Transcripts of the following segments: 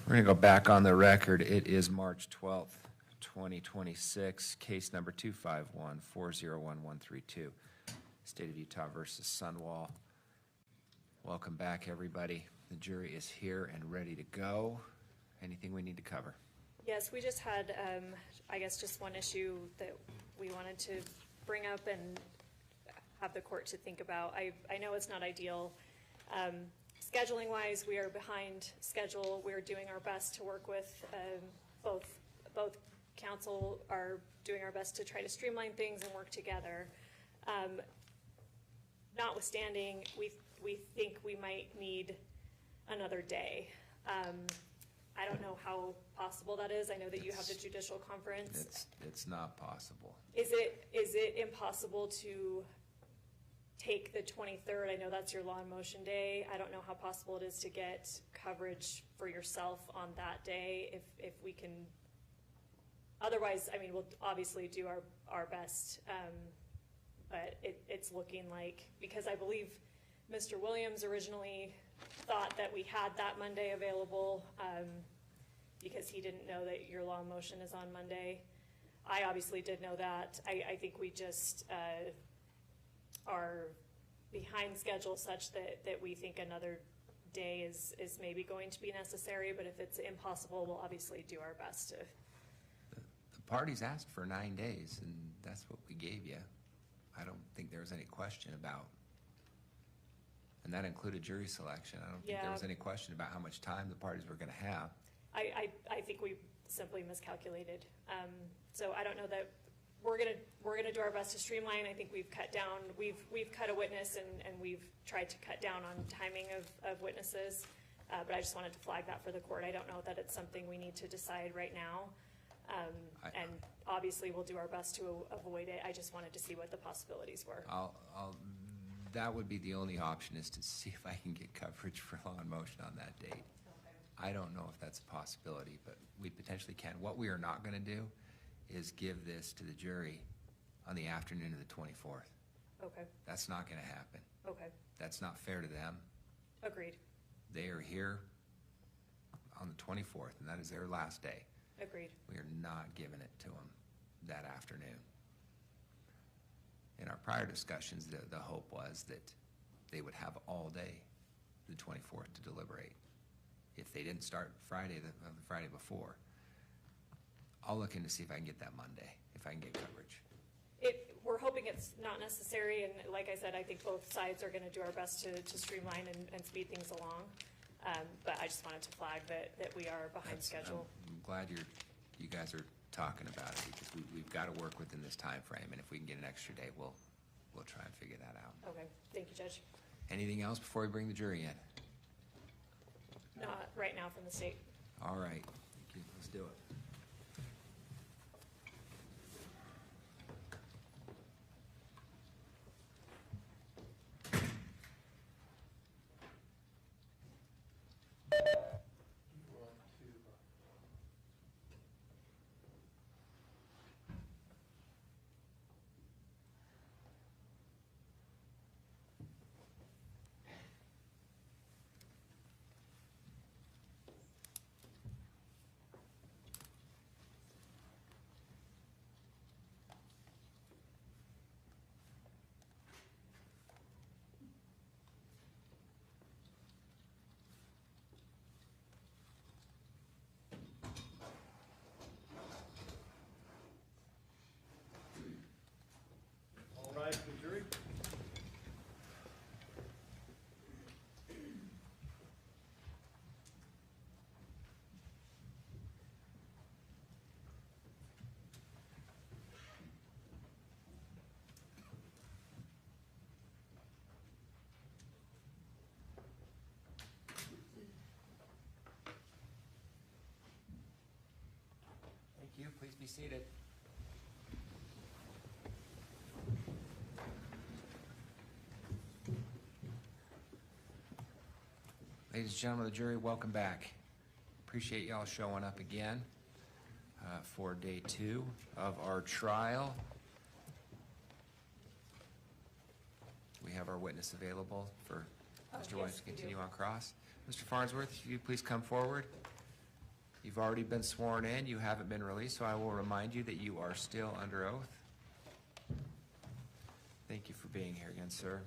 We're going to go back on the record. It is March 12th, 2026, case number 251-401-132, State of Utah versus Sundwall. Welcome back, everybody. The jury is here and ready to go. Anything we need to cover? Yes, we just had, I guess, just one issue that we wanted to bring up and have the court to think about. I know it's not ideal. Scheduling wise, we are behind schedule. We're doing our best to work with both counsel are doing our best to try to streamline things and work together. Notwithstanding, we think we might need another day. I don't know how possible that is. I know that you have the judicial conference. It's not possible. Is it impossible to take the 23rd? I know that's your law in motion day. I don't know how possible it is to get coverage for yourself on that day if we can. Otherwise, I mean, we'll obviously do our best, but it's looking like, because I believe Mr. Williams originally thought that we had that Monday available because he didn't know that your law in motion is on Monday. I obviously did know that. I think we just are behind schedule such that we think another day is maybe going to be necessary, but if it's impossible, we'll obviously do our best to. The parties asked for 9 days, and that's what we gave you. I don't think there was any question about, and that included jury selection. I don't think there was any question about how much time the parties were going to have. I think we simply miscalculated. So I don't know that we're gonna do our best to streamline. I think we've cut down, we've cut a witness and we've tried to cut down on timing of witnesses. But I just wanted to flag that for the court. I don't know that it's something we need to decide right now. And obviously we'll do our best to avoid it. I just wanted to see what the possibilities were. That would be the only option, is to see if I can get coverage for law in motion on that date. I don't know if that's a possibility, but we potentially can. What we are not going to do is give this to the jury on the afternoon of the 24th. Okay. That's not going to happen. Okay. That's not fair to them. Agreed. They are here on the 24th, and that is their last day. Agreed. We are not giving it to them that afternoon. In our prior discussions, the hope was that they would have all day, the 24th, to deliberate. If they didn't start Friday, the Friday before, I'll look in to see if I can get that Monday, if I can get coverage. We're hoping it's not necessary, and like I said, I think both sides are going to do our best to streamline and speed things along. But I just wanted to flag that we are behind schedule. I'm glad you guys are talking about it, because we've got to work within this time frame, and if we can get an extra day, we'll try and figure that out. Okay, thank you, Judge. Anything else before we bring the jury in? Not right now from the state. All right, thank you. Let's do it. Rise for the jury. Thank you. Please be seated. Ladies and gentlemen of the jury, welcome back. Appreciate y'all showing up again for day 2 of our trial. We have our witness available for Mr. Williams to continue on cross. Mr. Farnsworth, if you please come forward. You've already been sworn in, you haven't been released, so I will remind you that you are still under oath. Thank you for being here again, sir.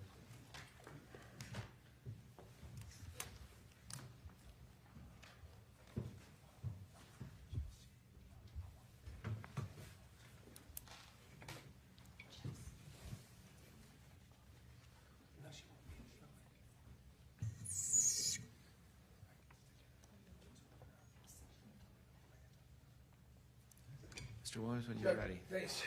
Mr. Williams, when you're ready. Thanks.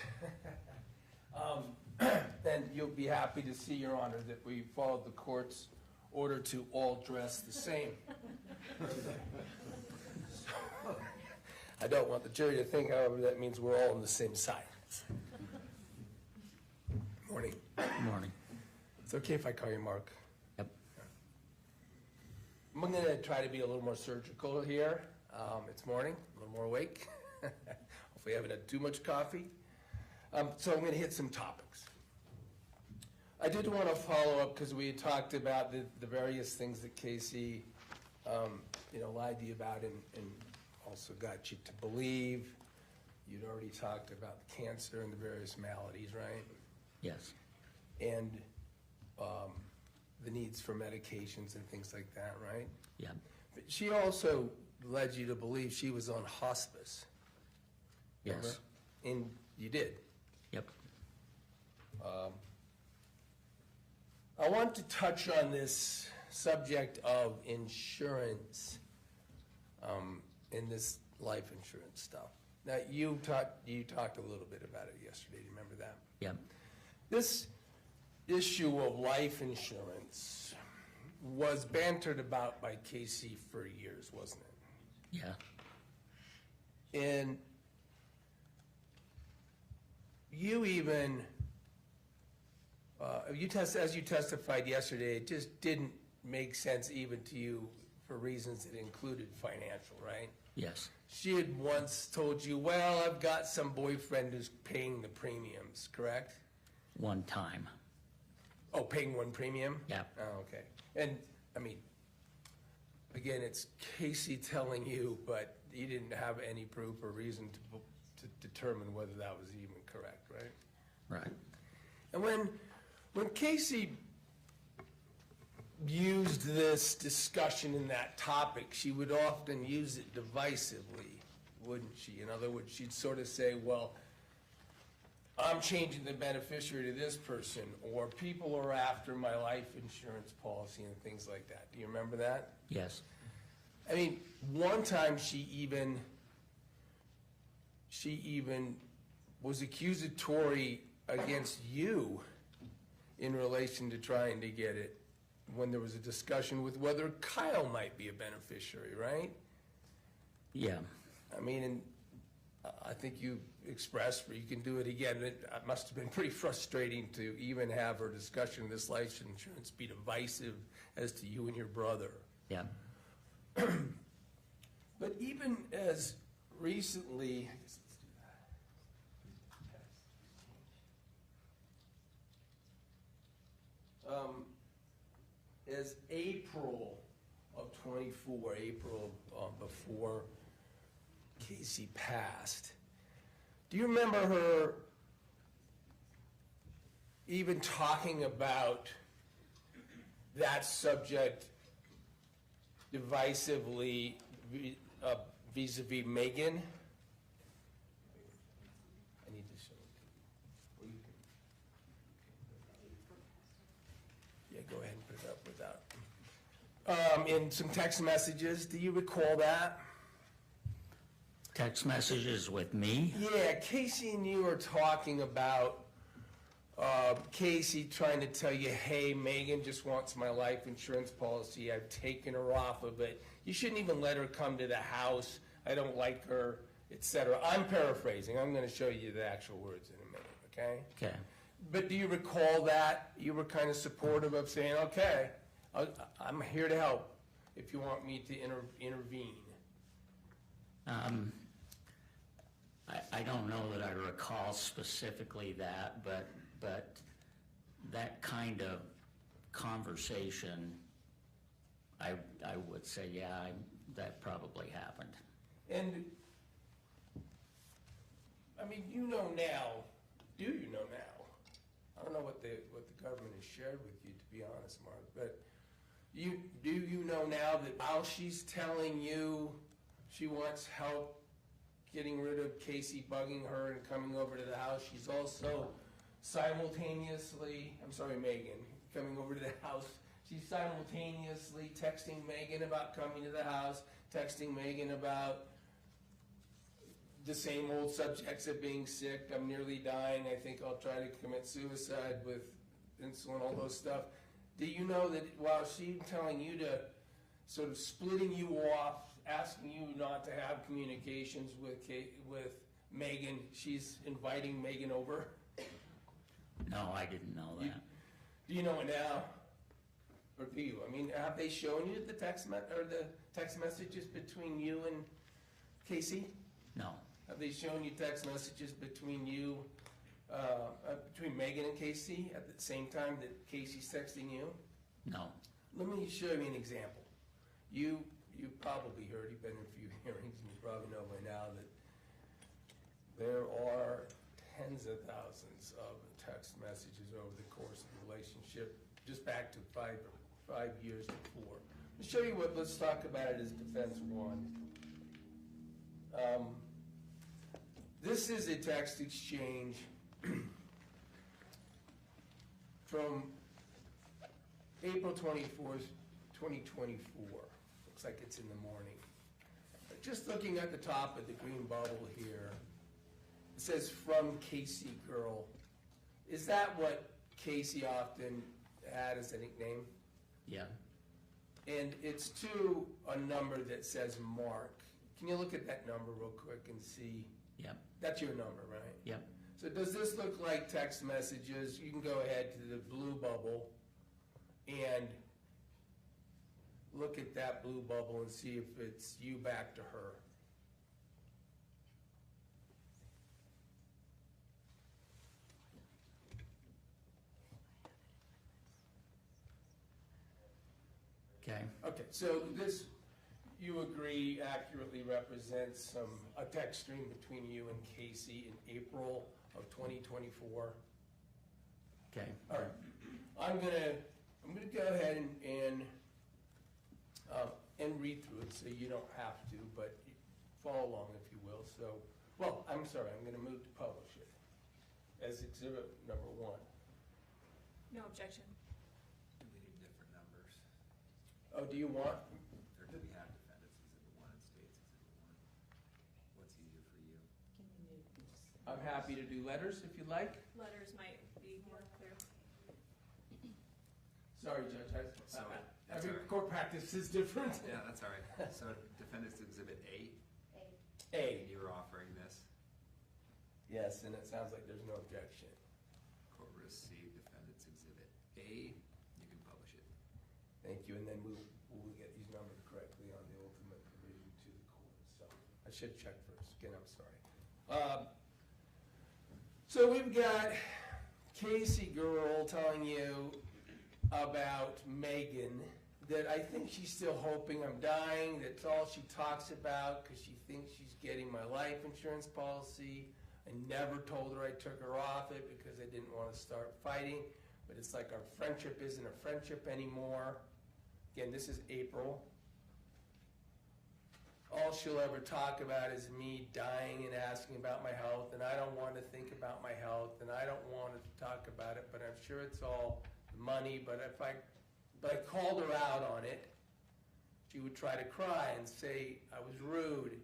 Then you'll be happy to see, Your Honor, that we followed the court's order to all dress the same. I don't want the jury to think, however, that means we're all on the same side. Morning. Morning. It's okay if I call you Mark? Yep. I'm gonna try to be a little more surgical here. It's morning, a little more awake. Hopefully I haven't had too much coffee. So I'm gonna hit some topics. I did want to follow up because we had talked about the various things that Kacee, lied to you about and also got you to believe. You'd already talked about the cancer and the various maladies, right? Yes. And the needs for medications and things like that, right? Yeah. But she also led you to believe she was on hospice. Yes. Remember? And you did. Yep. I want to touch on this subject of insurance in this life insurance stuff. Now, you talked a little bit about it yesterday. Do you remember that? Yep. This issue of life insurance was bantered about by Kacee for years, wasn't it? Yeah. And you even, as you testified yesterday, it just didn't make sense even to you for reasons that included financial, right? Yes. She had once told you, well, I've got some boyfriend who's paying the premiums, correct? One time. Oh, paying one premium? Yeah. Oh, okay. And, I mean, again, it's Kacee telling you, but you didn't have any proof or reason to determine whether that was even correct, right? Right. And when Kacee used this discussion in that topic, she would often use it divisively, wouldn't she? In other words, she'd sort of say, well, I'm changing the beneficiary to this person, or people are after my life insurance policy and things like that. Do you remember that? Yes. I mean, one time she even was accusatory against you in relation to trying to get it when there was a discussion with whether Kyle might be a beneficiary, right? Yeah. I mean, and I think you expressed, but you can do it again, it must have been pretty frustrating to even have her discussion of this life insurance be divisive as to you and your brother. Yeah. But even as recently, I guess let's do that. As April of 24, before Kacee passed, do you remember her even talking about that subject divisively vis-a-vis Meggan? I need to show it. Yeah, go ahead and put it up without. In some text messages, do you recall that? Text messages with me? Yeah, Kacee and you are talking about Kacee trying to tell you, hey, Meggan just wants my life insurance policy. I've taken her off of it. You shouldn't even let her come to the house. I don't like her, etc. I'm paraphrasing. I'm going to show you the actual words in a minute, okay? Okay. But do you recall that? You were kind of supportive of saying, okay, I'm here to help if you want me to intervene. I don't know that I recall specifically that, but that kind of conversation, I would say, yeah, that probably happened. And, I mean, you know now, do you know now? I don't know what the government has shared with you, to be honest, Mark, but do you know now that while she's telling you she wants help getting rid of Kacee bugging her and coming over to the house, she's also simultaneously, I'm sorry, Meggan, coming over to the house, she's simultaneously texting Meggan about coming to the house, texting Meggan about the same old subjects of being sick, I'm nearly dying, I think I'll try to commit suicide with insulin, all those stuff. Do you know that while she's telling you to, sort of splitting you off, asking you not to have communications with Meggan, she's inviting Meggan over? No, I didn't know that. Do you know it now? Or do you? I mean, have they shown you the text messages between you and Kacee? No. Have they shown you text messages between you, between Meggan and Kacee at the same time that Casee's texting you? No. Let me show you an example. You probably heard, you've been in a few hearings, and you probably know by now that there are tens of thousands of text messages over the course of the relationship, just back to five years before. I'll show you what, let's talk about it as defense one. This is a text exchange from April 24th, 2024. Looks like it's in the morning. Just looking at the top of the green bubble here, it says, "From Kacee girl." Is that what Kacee often had as a nickname? Yeah. And it's to a number that says Mark. Can you look at that number real quick and see? Yep. That's your number, right? Yep. So does this look like text messages? You can go ahead to the blue bubble and look at that blue bubble and see if it's you back to her. Okay. Okay, so this, you agree, accurately represents a text stream between you and Kacee in April of 2024? Okay. All right. I'm gonna go ahead and read through it, so you don't have to, but follow along if you will. So, well, I'm sorry, I'm gonna move to publish it as exhibit number 1. No objection. Do we need different numbers? Oh, do you want? Or do we have defendants exhibit 1 and states exhibit 1? What's easier for you? I'm happy to do letters if you like. Letters might be more clear. Sorry, Judge, That's every all right. court practice is different. Yeah, that's all right. So defendants exhibit A, A. you were offering this. Yes, and it sounds like there's no objection. Court received defendants exhibit A, you can publish it. Thank you, and then we'll get these numbered correctly on the ultimate provision to the court. So I should check first. Again, I'm sorry. So we've got Kacee girl telling you about Meggan, that I think she's still hoping I'm dying. That's all she talks about because she thinks she's getting my life insurance policy. I never told her I took her off it because I didn't want to start fighting. But it's like our friendship isn't a friendship anymore. Again, this is April. All she'll ever talk about is me dying and asking about my health, and I don't want to think about my health, and I don't want to talk about it, but I'm sure it's all money. But if I called her out on it, she would try to cry and say I was rude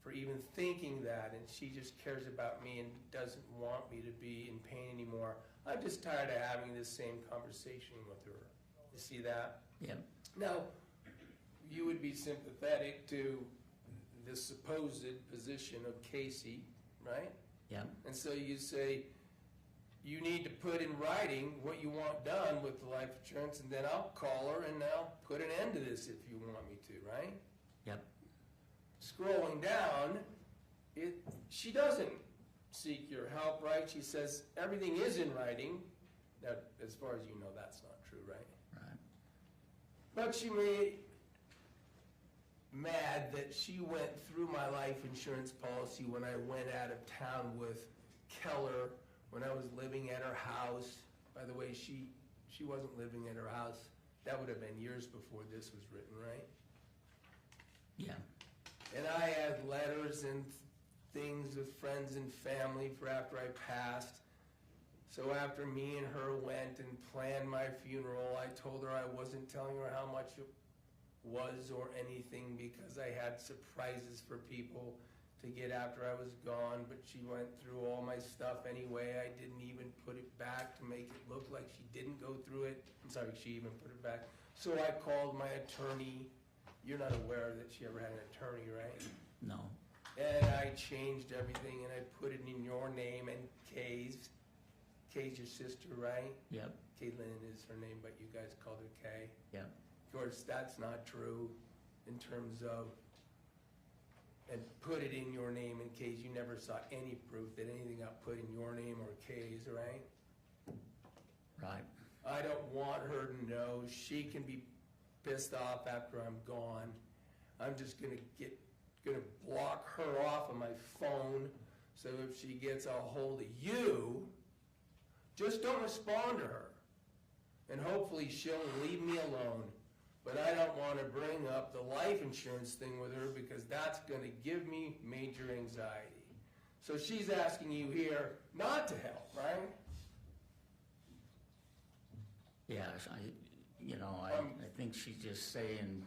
for even thinking that, and she just cares about me and doesn't want me to be in pain anymore. I'm just tired of having this same conversation with her. You see that? Yeah. Now, you would be sympathetic to the supposed position of Kacee, right? Yeah. And so you say, you need to put in writing what you want done with the life insurance, and then I'll call her and I'll put an end to this if you want me to, right? Yep. Scrolling down, she doesn't seek your help, right? She says everything is in writing. Now, as far as you know, that's not true, right? Right. But she mad that she went through my life insurance policy when I went out of town with Keller, when I was living at her house. By the way, she wasn't living at her house. That would have been years before this was written, right? Yeah. And I had letters and things with friends and family for after I passed. So after me and her went and planned my funeral, I told her I wasn't telling her how much it was or anything because I had surprises for people to get after I was gone, but she went through all my stuff anyway. I didn't even put it back to make it look like she didn't go through it. I'm sorry, she even put it back. So I called my attorney. You're not aware that she ever had an attorney, right? No. And I changed everything and I put it in your name and Kay's. Kay's your sister, right? Yep. Caitlin is her name, but you guys called her Kay. Yep. Of course, that's not true in terms of, and put it in your name in case you never saw any proof that anything got put in your name or Kay's, right? Right. I don't want her to know. She can be pissed off after I'm gone. I'm just gonna block her off of my phone, so if she gets a hold of you, just don't respond to her. And hopefully she'll leave me alone. But I don't want to bring up the life insurance thing with her because that's going to give me major anxiety. So she's asking you here not to help, right? Yeah, I think she's just saying,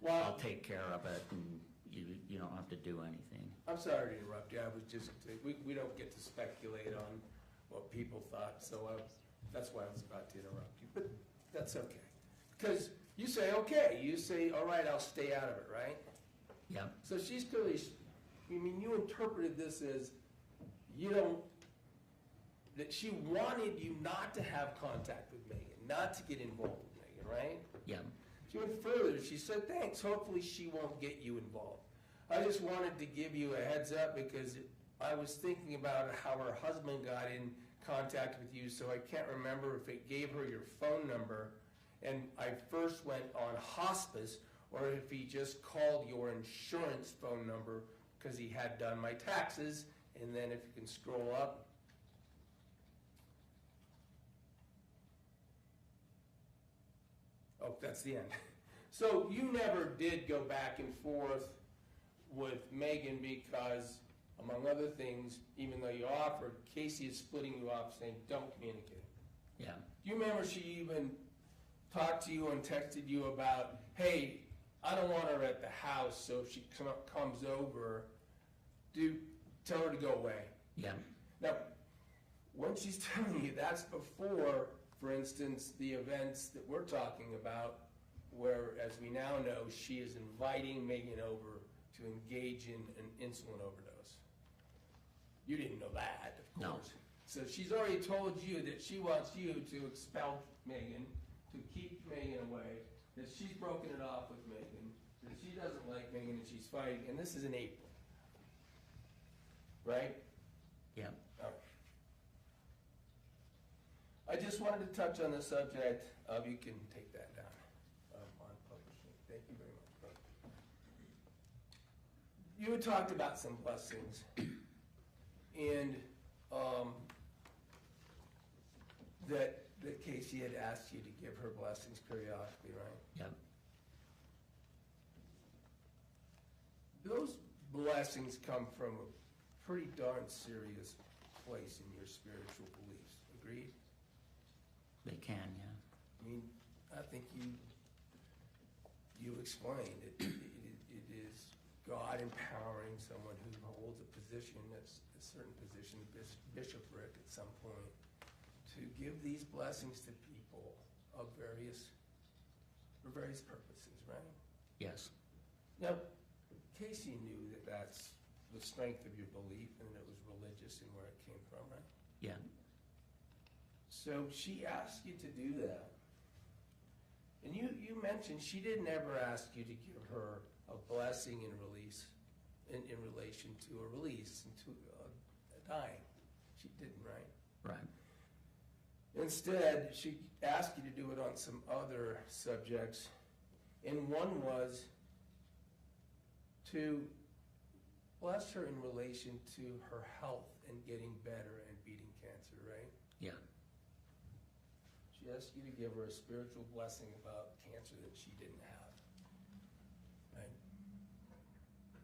Well, I'll take care of it and you don't have to do anything. I'm sorry to interrupt you. I was just, we don't get to speculate on what people thought, so that's why I was about to interrupt you. But that's okay. Because you say, okay, you say, all right, I'll stay out of it, right? Yeah. So she's clearly, you interpreted this as that she wanted you not to have contact with Meggan, not to get involved with Meggan, right? Yeah. She went further. She said, thanks, hopefully she won't get you involved. I just wanted to give you a heads up because I was thinking about how her husband got in contact with you, so I can't remember if it gave her your phone number and I first went on hospice, or if he just called your insurance phone number because he had done my taxes. And then if you can scroll up. Oh, that's the end. So you never did go back and forth with Meggan because, among other things, even though you offered, Kacee is splitting you off saying, don't communicate. Yeah. Do you remember she even talked to you and texted you about, hey, I don't want her at the house, so if she comes over, tell her to go away. Yeah. Now, when she's telling you, that's before, for instance, the events that we're talking about, where, as we now know, she is inviting Meggan over to engage in an insulin overdose. You didn't know that, of course. No. So she's already told you that she wants you to expel Meggan, to keep Meggan away, that she's broken it off with Meggan, that she doesn't like Meggan and she's fighting, and this is in April. Right? Yeah. All right. I just wanted to touch on the subject of, you can take that down, on publishing. Thank you very much. You had talked about some blessings, and that Kacee had asked you to give her blessings periodically, right? Yep. Those blessings come from a pretty darn serious place in your spiritual beliefs. Agreed? They can, yeah. I mean, I think you explained it. It is God empowering someone who holds a position, that's a certain position, bishopric at some point, to give these blessings to people for various purposes, right? Yes. Now, Kacee knew that that's the strength of your belief and it was religious and where it came from, right? Yeah. So she asked you to do that. And you mentioned she didn't ever ask you to give her a blessing in relation to a release and to a dying. She didn't, right? Right. Instead, she asked you to do it on some other subjects. And one was to bless her in relation to her health and getting better and beating cancer, right? Yeah. She asked you to give her a spiritual blessing about cancer that she didn't have, right?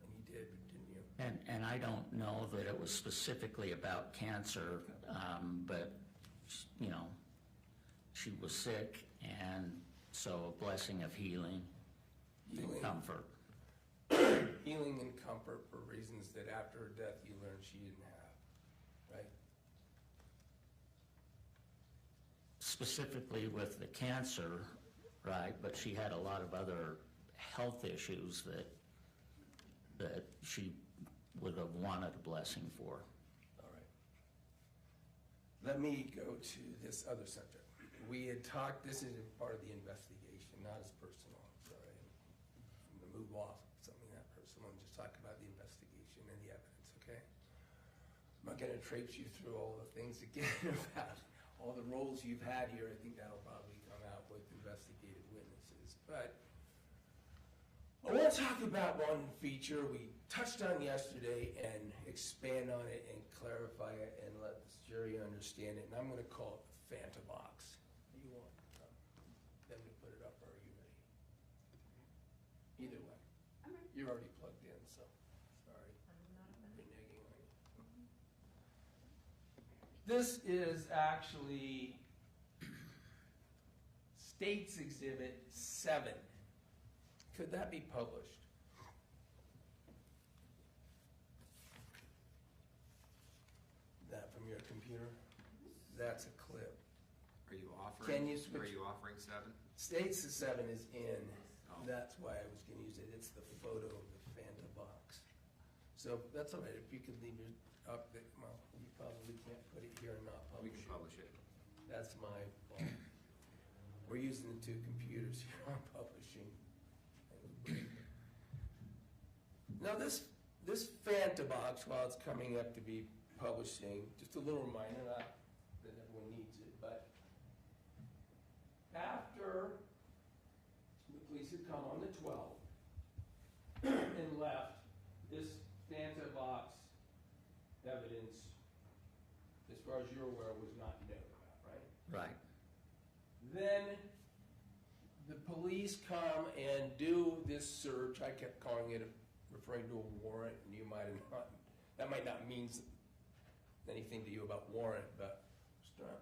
And you did, didn't you? And I don't know that it was specifically about cancer, but, you know, she was sick, and so a blessing of healing and comfort. Healing and comfort for reasons that after her death you learned she didn't have, right? Specifically with the cancer, right, but she had a lot of other health issues that she would have wanted a blessing for. All right. Let me go to this other subject. We had talked, this is a part of the investigation, not as personal, I'm sorry. I'm gonna move off something that personal and just talk about the investigation and the evidence, okay? I'm not gonna traipse you through all the things again about all the roles you've had here. I think that'll probably come out with investigative witnesses. But I want to talk about one feature we touched on yesterday and expand on it and clarify it and let the jury understand it. And I'm going to call it the Fanta box. Do you want them to put it up, or are you ready? Either way. I'm ready. You're already plugged in, so sorry. I'm not offended. Reneging on you. This is actually State's Exhibit 7. Could that be published? That from your computer? That's a clip. Are you Can offering, you switch- are you offering 7? State's 7 is in. Oh. That's why I was gonna use it. It's the photo of the Fanta box. So that's all right. If you could leave it up, well, you probably can't put it here and not We publish can it. publish it. That's my fault. We're using the two computers here on publishing. Now this Fanta box, while it's coming up to be publishing, just a little reminder, not that everyone needs it, but after the police had come on the 12th and left, this Fanta box evidence, as far as you're aware, was not known about, right? Right. Then the police come and do this search. I kept calling it, referring to a warrant, and you might have not, that might not mean anything to you about warrant, but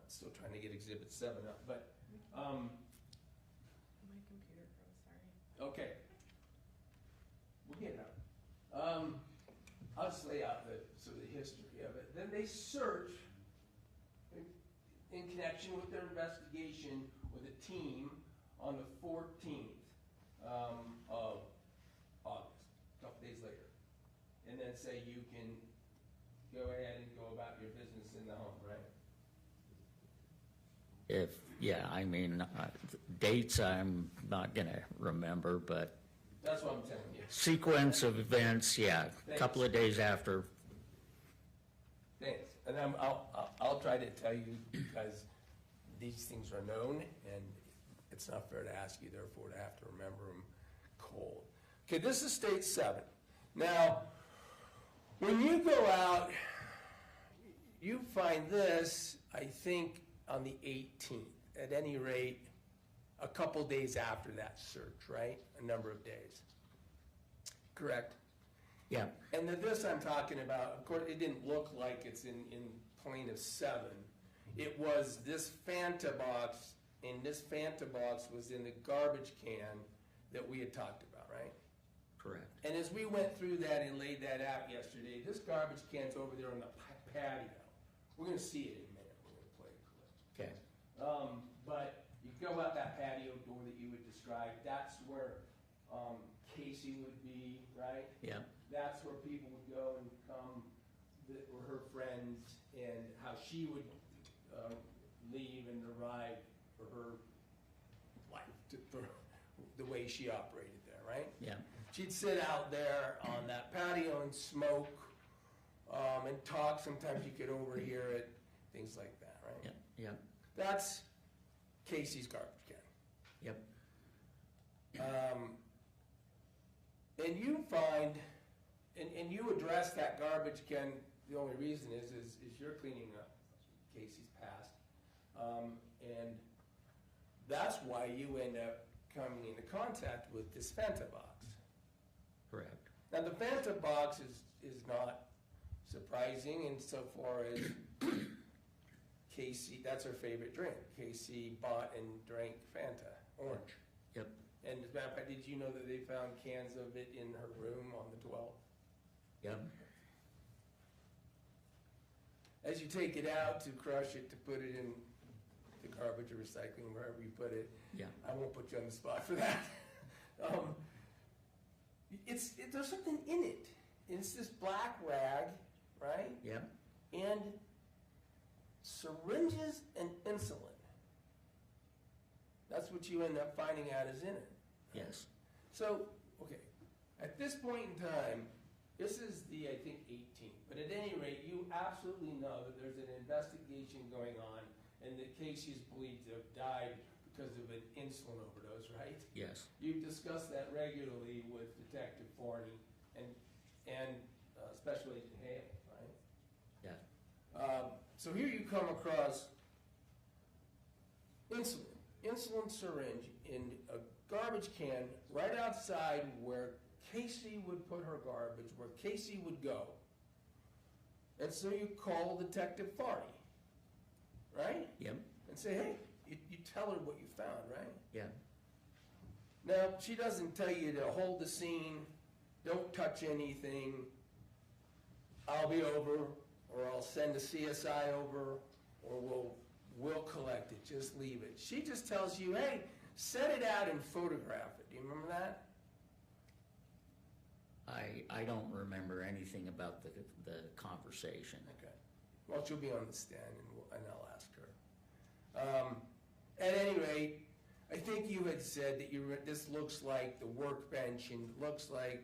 still trying to get Exhibit 7 up. But, My computer froze, sorry. okay. We'll get it up. I'll just lay out the history of it. Then they search in connection with their investigation with a team on the 14th of August, a couple days later. And then say you can go ahead and go about your business in the home, right? I mean, dates I'm not gonna remember, but That's what I'm telling you. sequence of events, yeah, a couple of days after. Thanks. And I'll try to tell you because these things are known and it's not fair to ask you, therefore, to have to remember them cold. Okay, this is State 7. Now, when you go out, you find this, I think, on the 18th. At any rate, a couple days after that search, right? A number of days. Correct? Yeah, And this I'm talking about, of course, it didn't look like it's in plaintiff 7. It was this Fanta box, and this Fanta box was in the garbage can that we had talked about, right? correct. And as we went through that and laid that out yesterday, this garbage can's over there on the patio. We're gonna see it in a minute, we're gonna play a clip. Okay. But you go out that patio door that you would describe, that's where Kacee would be, right? Yeah, That's where people would go and come, that were her friends, and how she would leave and arrive for her life, for the way she operated there, right? yeah, She'd sit out there on that patio and smoke and talk. Sometimes you could overhear it, things like that, right? yeah, yeah, That's Kacee's garbage can. yep, And you find, and you address that garbage can, the only reason is you're cleaning up Kacee's past. And that's why you end up coming into contact with this Fanta box. Correct. Now, the Fanta box is not surprising insofar as Kacee, that's her favorite drink. Kacee bought and drank Fanta, orange. Yep. And as a matter of fact, did you know that they found cans of it in her room on the 12th? Yep. As you take it out to crush it, to put it in the garbage or recycling, wherever you put it, Yeah. I won't put you on the spot for that. There's something in it. It's this black rag, right? Yep. And syringes and insulin. That's what you end up finding out is in it. Yes. So, okay, at this point in time, this is the, I think, 18th, but at any rate, you absolutely know that there's an investigation going on and that Kacee is believed to have died because of an insulin overdose, right? Yes. You've discussed that regularly with Detective Farney and Special Agent Hale, right? Yeah. So here you come across insulin syringe in a garbage can right outside where Kacee would put her garbage, where Kacee would go. And so you call Detective Farney, right? Yep. And say, hey, you tell her what you found, right? Yeah. Now, she doesn't tell you to hold the scene, don't touch anything, I'll be over, or I'll send a CSI over, or we'll collect it, just leave it. She just tells you, hey, set it out and photograph it. Do you remember that? I don't remember anything about the conversation. Okay. Well, she'll be on the stand, and I'll ask her. At any rate, I think you had said that this looks like the workbench and looks like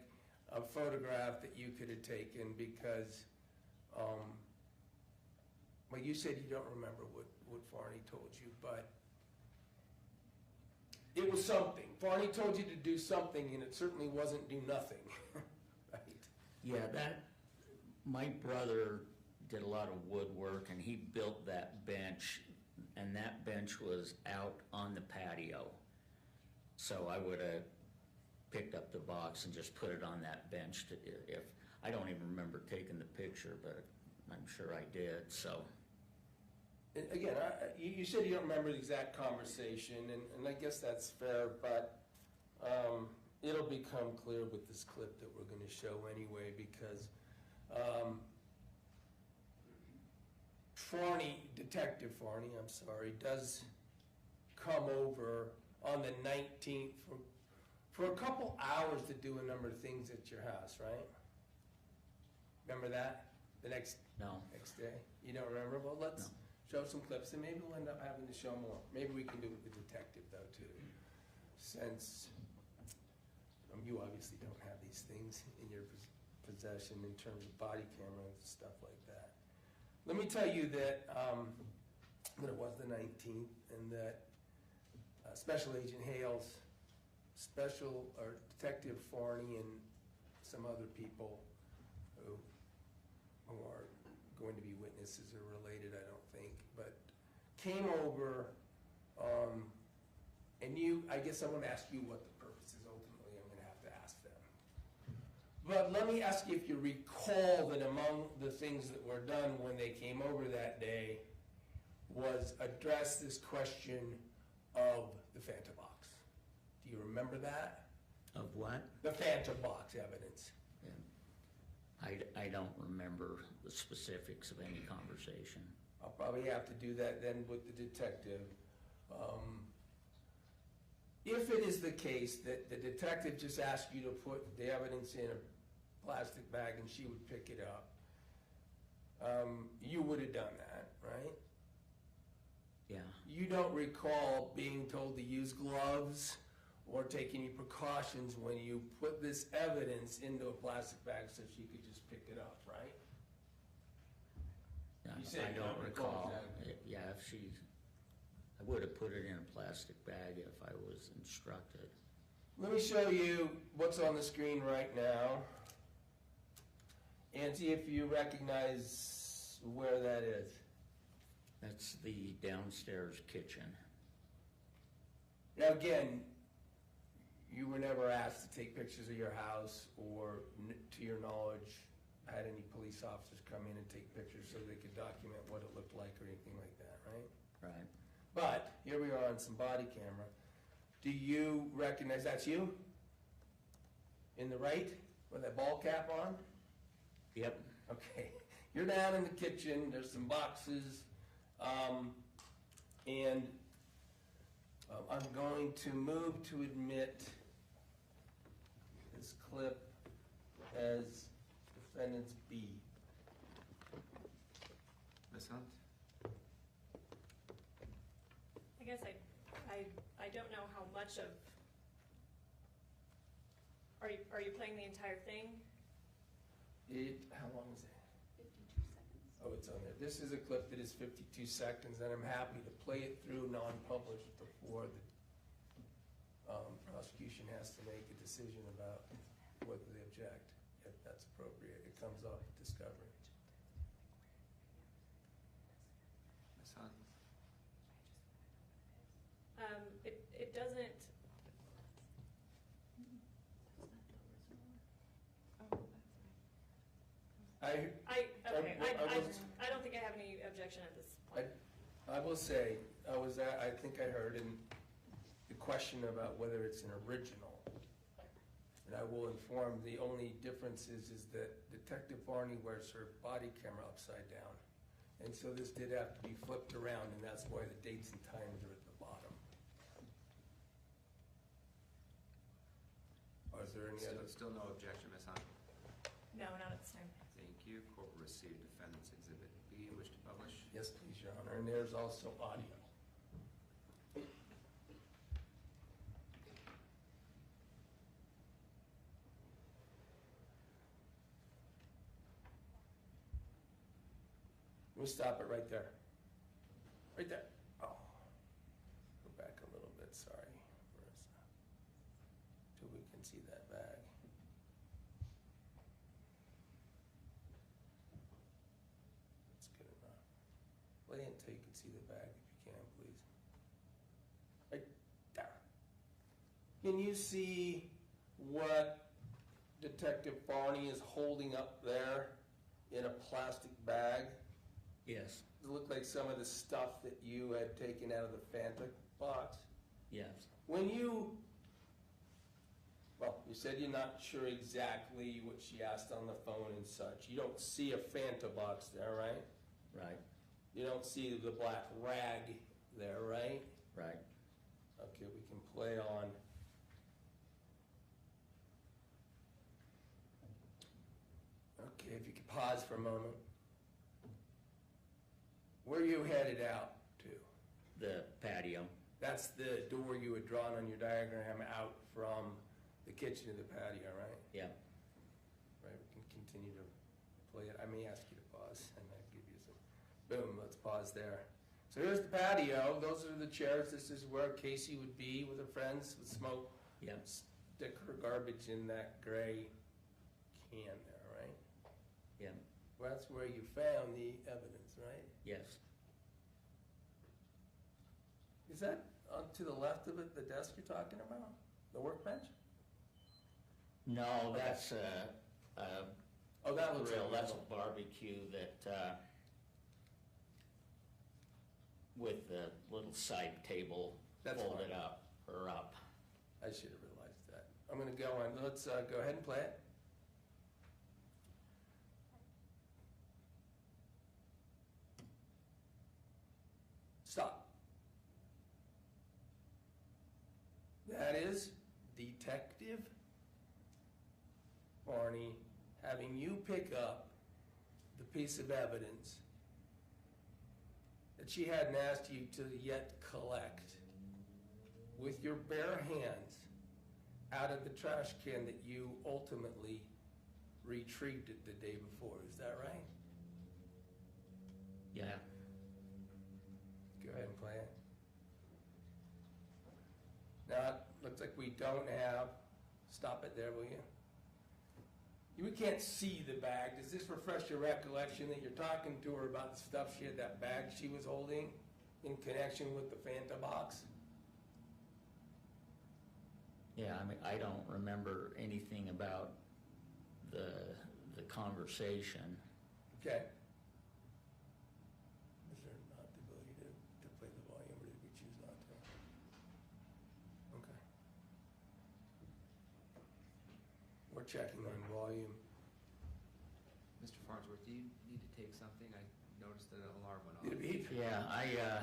a photograph that you could have taken because, well, you said you don't remember what Farney told you, but it was something. Farney told you to do something, and it certainly wasn't do nothing, right? Yeah, my brother did a lot of woodwork and he built that bench, and that bench was out on the patio. So I would have picked up the box and just put it on that bench if I don't even remember taking the picture, but I'm sure I did, so. And again, you said you don't remember the exact conversation, and I guess that's fair, but it'll become clear with this clip that we're going to show anyway, because Detective Farney, I'm sorry, does come over on the 19th for a couple hours to do a number of things at your house, right? Remember that? The next day? You don't remember? Well, let's show some clips, and maybe we'll end up having to show more. Maybe we can do it with the detective, though, too, since you obviously don't have these things in your possession in terms of body cameras and stuff like that. Let me tell you that it was the 19th, and that Special Agent Hale's Detective Farney and some other people who are going to be witnesses or related, I don't think, but came over, and I guess I'm going to ask you what the purpose is. Ultimately, I'm going to have to ask them. But let me ask you if you recall that among the things that were done when they came over that day was address this question of the Fanta box. Do you remember that? Of what? The Fanta box evidence. Yeah. I don't remember the specifics of any conversation. I'll probably have to do that then with the detective. If it is the case that the detective just asked you to put the evidence in a plastic bag and she would pick it up, you would have done that, right? Yeah. You don't recall being told to use gloves or take any precautions when you put this evidence into a plastic bag so she could just pick it up, right? Yeah, You said I you don't don't recall recall. that. Yeah, I would have put it in a plastic bag if I was instructed. Let me show you what's on the screen right now and see if you recognize where that is. That's the downstairs kitchen. Now again, you were never asked to take pictures of your house or, to your knowledge, had any police officers come in and take pictures so they could document what it looked like or anything like that, right? Right. But here we are on some body camera. Do you recognize that's you? In the right, with that ball cap on? Yep. Okay. You're down in the kitchen, there's some boxes, and I'm going to move to admit this clip as defendant's B. Ms. Hunt? I guess I don't know how much of, are you playing the entire thing? How long is it? 52 seconds. Oh, it's on there. This is a clip that is 52 seconds, and I'm happy to play it through non-published before the prosecution has to make a decision about whether they object, if that's appropriate. It comes off discovery. Ms. Hunt? It doesn't, I don't think I have any objection at this point. I will say, I think I heard in the question about whether it's an original. And I will inform, the only difference is that Detective Farney wears her body camera upside down. And so this did have to be flipped around, and that's why the dates and times are at the bottom. Is there any other? Still no objection, Ms. Hunt? No, not at this time. Thank you. Court will receive defendant's exhibit B. Wish to publish? Yes, please, Your Honor, and there's also audio. Let me stop it right there. Right there. Oh. Go back a little bit, sorry. Till we can see that bag. That's good enough. Play it until you can see the bag if you can, please. Right there. Can you see what Detective Farney is holding up there in a plastic bag? Yes. It looked like some of the stuff that you had taken out of the Fanta box. Yes. When you said you're not sure exactly what she asked on the phone and such. You don't see a Fanta box there, right? Right. You don't see the black rag there, right? Right. Okay, we can play on. Okay, if you could pause for a moment. Where are you headed out to? The patio. That's the door you had drawn on your diagram out from the kitchen to the patio, right? Yeah. Right, we can continue to play it. I may ask you to pause and I'll give you some. Boom, let's pause there. So here's the patio. Those are the chairs. This is where Kacee would be with her friends with smoke. Yep. Stick her garbage in that gray can there, right? Yeah. Well, that's where you found the evidence, right? Yes. Is that to the left of it, the desk you're talking about? The workbench? No, that's Oh, that looks grill. like That's a barbecue that with the little side table That's folded fine. up or up. I should have realized that. I'm gonna go on, let's go ahead and play it. Stop. That is Detective Farney having you pick up the piece of evidence that she hadn't asked you to yet collect with your bare hands out of the trash can that you ultimately retrieved it the day before. Is that right? Yeah. Go ahead and play it. Now, it looks like we we don't have, stop it there, will you? We can't see the bag. Does this refresh your recollection that you're talking to her about the stuff she had, that bag she was holding in connection with the Fanta box? Yeah, I mean, I don't remember anything about the conversation. Okay. Is there not the ability to play the volume, or did we choose not to? Okay. We're checking on volume. Mr. Farnsworth, do you need to take something? I noticed that an alarm went Did it off. beep? Yeah,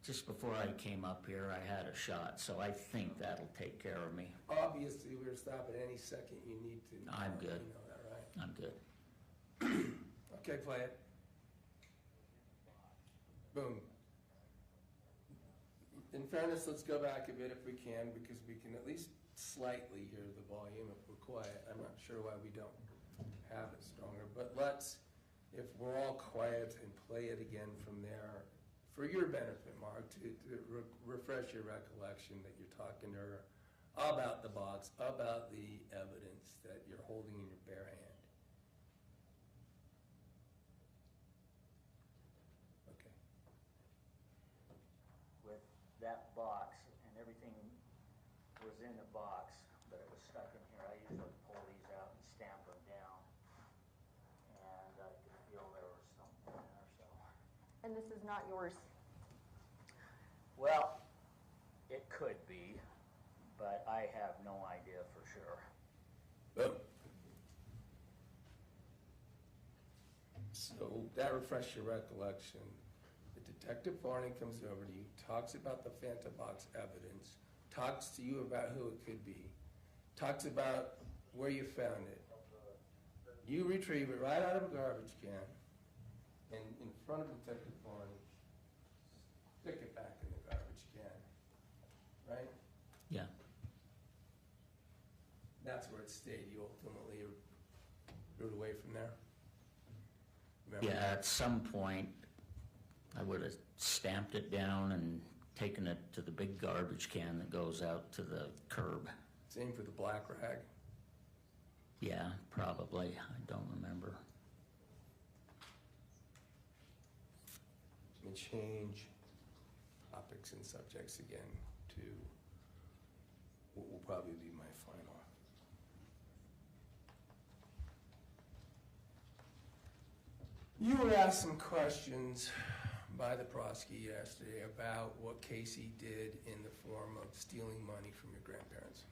just before I came up here, I had a shot, so I think that'll take care of me. Obviously, we're stopping any second you need to. I'm good. You know that, right? I'm good. Okay, play it. Boom. In fairness, let's go back a bit if we can, because we can at least slightly hear the volume if we're quiet. I'm not sure why we don't have it stronger, but let's, if we're all quiet, and play it again from there, for your benefit, Mark, to refresh your recollection that you're talking to her about the box, about the evidence that you're holding in your bare hand. Okay. With that box, and everything was in the box, but it was stuck in here, I usually pull these out and stamp them down. And I could feel there was something there, so. And this is not yours. Well, it could be, but I have no idea for sure. Boom. So that refreshes your recollection. The Detective Farney comes over to you, talks about the Fanta box evidence, talks to you about who it could be, talks about where you found it. You retrieve it right out of a garbage can, and in front of Detective Farney, stick it back in the garbage can, right? Yeah. That's where it stayed. You ultimately rode away from there? Yeah, Remember? at some point, I would have stamped it down and taken it to the big garbage can that goes out to the curb. Same for the black rag. Yeah, probably. I don't remember. Let me change topics and subjects again to what will probably be my final. You were asked some questions by the prosecutor yesterday about what Kacee did in the form of stealing money from your grandparents,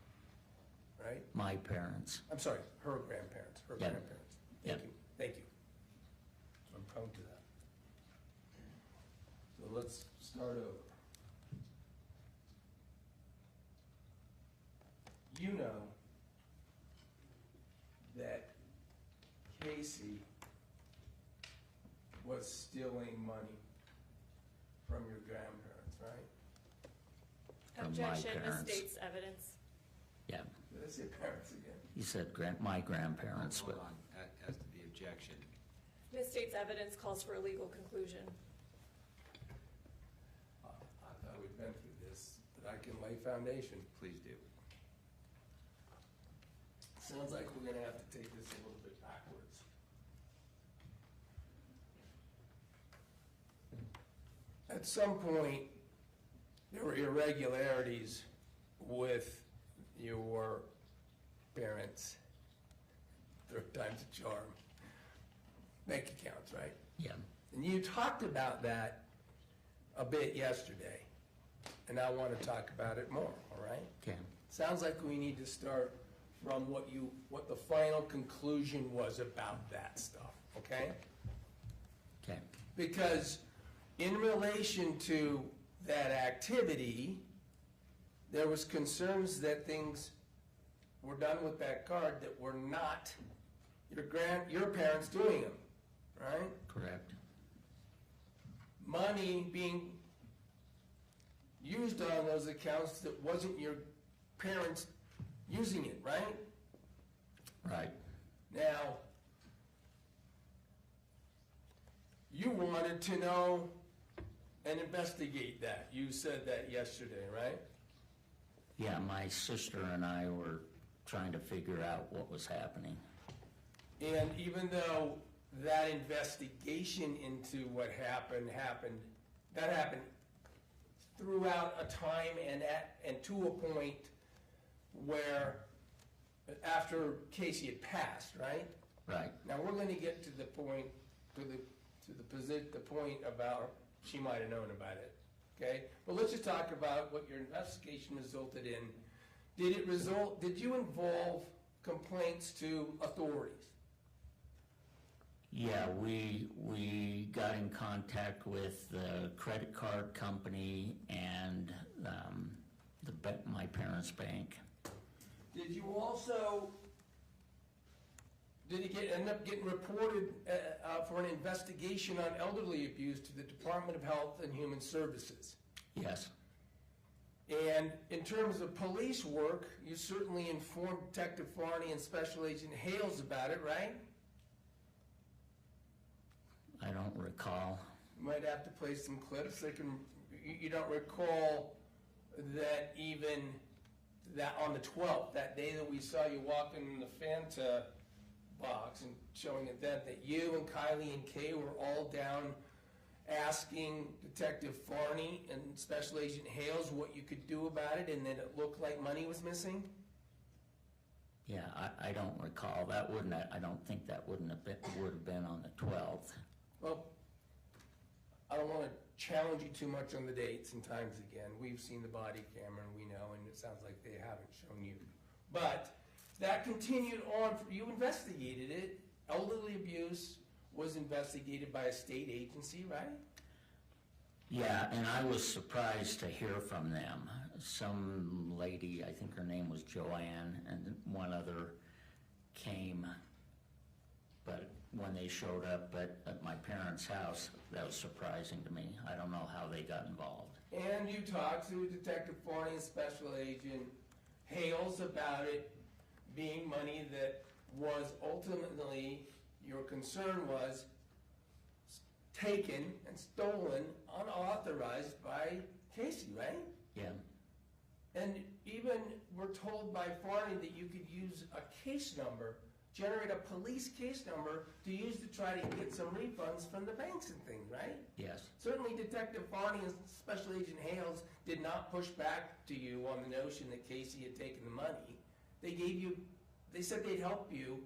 right? My parents. I'm sorry, her grandparents, her Yeah. grandparents. Yeah. Thank you, thank you. I'm prone to that. So let's start over. You know that Kacee was stealing money from your grandparents, right? From my Objection, parents. misstates evidence. Yeah, Did I say parents again? you said my grandparents, Hold but on, as to the objection, Misstates evidence calls for a legal conclusion. I thought we'd been through this, but I can lay foundation. please do. Sounds like we're gonna have to take this a little bit backwards. At some point, there were irregularities with your parents. Third time's a charm. Bank accounts, right? yeah, And you talked about that a bit yesterday, and I want to talk about it more, all right? okay. Sounds like we need to start from what the final conclusion was about that stuff, okay? Okay, Because in relation to that activity, there was concerns that things were done with that card that were not your parents doing them, right? correct. Money being used on those accounts that wasn't your parents using it, right? Right, Now, you wanted to know and investigate that. You said that yesterday, right? Yeah, my sister and I were trying to figure out what was happening. And even though that investigation into what happened, that happened throughout a time and to a point where after Kacee had passed, right? Right. Now, we're gonna get to the point, the point about she might have known about it, okay? But let's just talk about what your investigation resulted in. Did you involve complaints to authorities? Yeah, we got in contact with the credit card company and my parents' bank. Did you also, end up getting reported for an investigation on elderly abuse to the Department of Health and Human Services? Yes. And in terms of police work, you certainly informed Detective Farney and Special Agent Hales about it, right? I don't recall. You might have to play some clips. You don't recall that even that on the 12th, that day that we saw you walking in the Fanta box and showing it then, that you and Kylie and Kay were all down asking Detective Farney and Special Agent Hales what you could do about it, and then it looked like money was missing? Yeah, I don't recall. I don't think that would have been on the 12th. Well, I don't want to challenge you too much on the dates and times again. We've seen the body camera and we know, and it sounds like they haven't shown you. But that continued on. You investigated it. Elderly abuse was investigated by a state agency, right? Yeah, and I was surprised to hear from them. Some lady, I think her name was Joanne, and one other came, but when they showed up at my parents' house, that was surprising to me. I don't know how they got involved. And you talked to Detective Farney and Special Agent Hales about it being money that was ultimately, your concern was taken and stolen unauthorized by Kacee, right? Yeah. And even we're told by Farney that you could use a case number, generate a police case number to use to try to get some refunds from the banks and things, right? Yes. Certainly Detective Farney and Special Agent Hales did not push back to you on the notion that Kacee had taken the money. They said they'd help you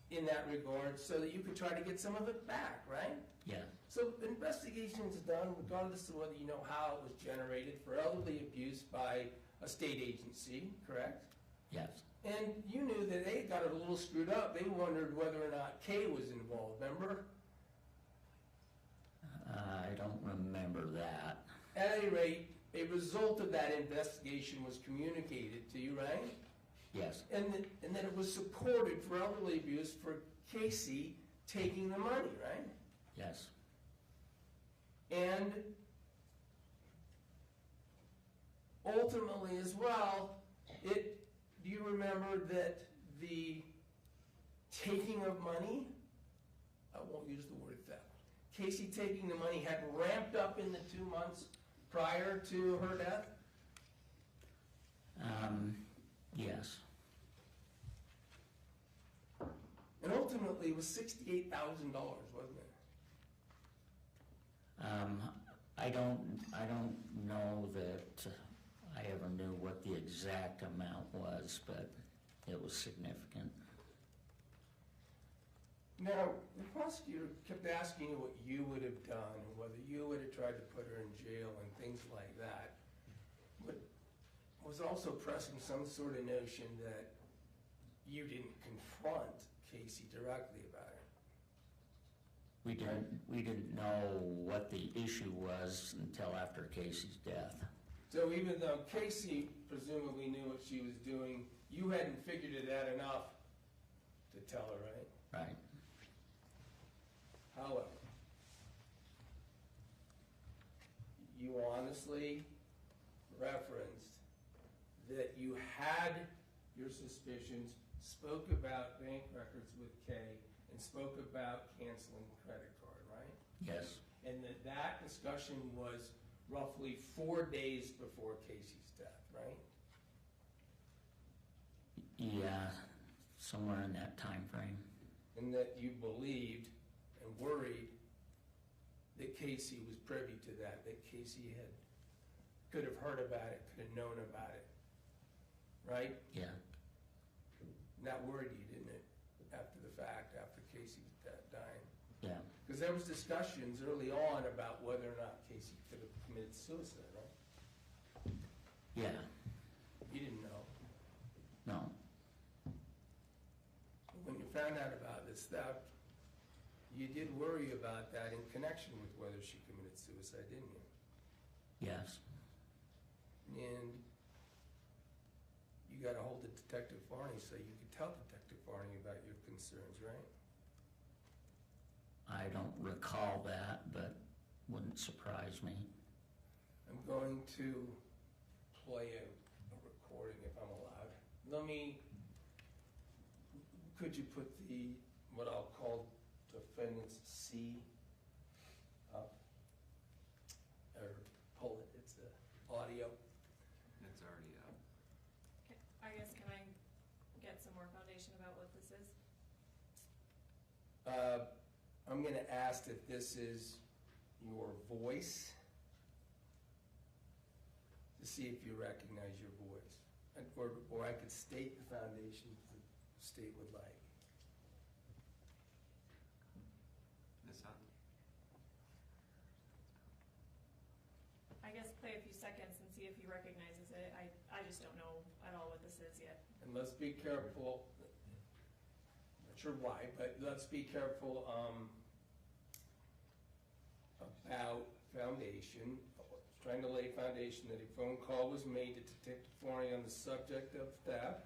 in that regard so that you could try to get some of it back, right? Yeah. So the investigation is done regardless of whether you know how it was generated for elderly abuse by a state agency, correct? Yes. And you knew that they got it a little screwed up. They wondered whether or not Kay was involved, remember? I don't remember that. At any rate, a result of that investigation was communicated to you, right? Yes. And then it was supported for elderly abuse for Kacee taking the money, right? Yes. And ultimately as well, do you remember that the taking of money, I won't use the word theft, Kacee taking the money had ramped up in the 2 months prior to her death? Yes. And ultimately it was $68,000, wasn't it? I don't know that I ever knew what the exact amount was, but it was significant. Now, the prosecutor kept asking you what you would have done and whether you would have tried to put her in jail and things like that, but was also pressing some sort of notion that you didn't confront Kacee directly about it. We didn't know what the issue was until after Kacee's death. So even though Kacee presumably knew what she was doing, you hadn't figured it out enough to tell her, right? Right. However, you honestly referenced that you had your suspicions, spoke about bank records with Kay, and spoke about canceling the credit card, right? Yes. And that discussion was roughly 4 days before Kacee's death, right? Yeah, somewhere in that time frame. And that you believed and worried that Kacee was privy to that Kacee could have heard about it, could have known about it, right? Yeah, And that worried you, didn't it, after the fact, after Kacee was dying? yeah, Because there was discussions early on about whether or not Kacee could have committed suicide, right? yeah, You didn't know. no, When you found out about this theft, you did worry about that in connection with whether she committed suicide, didn't you? yes, And you got a hold of Detective Farney so you could tell Detective Farney about your concerns, right? I don't recall that, but wouldn't surprise me. I'm going to play a recording if I'm allowed. Could you put what I'll call defendant's C up? Or pull it, it's audio. It's already up. I guess, can I get some more foundation about what this is? I'm gonna ask if this is your voice, to see if you recognize your voice. Or I could state the foundation the state would like. Ms. Hutton? I guess play a few seconds and see if he recognizes it. I just don't know at all what this is yet. And let's be careful, not sure why, but let's be careful about foundation. Trying to lay foundation that a phone call was made to Detective Farney on the subject of theft,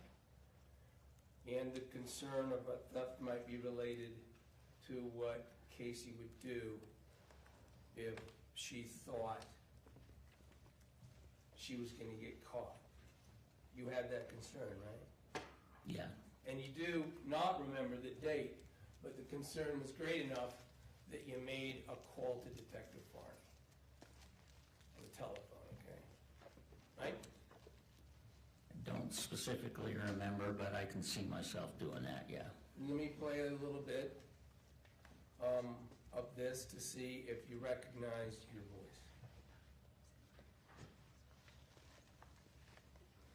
and the concern of a theft might be related to what Kacee would do if she thought she was gonna get caught. You had that concern, right? Yeah, And you do not remember the date, but the concern was great enough that you made a call to Detective Farney on the telephone, okay? Right? I don't specifically remember, but I can see myself doing that, yeah. Let me play a little bit of this to see if you recognize your voice.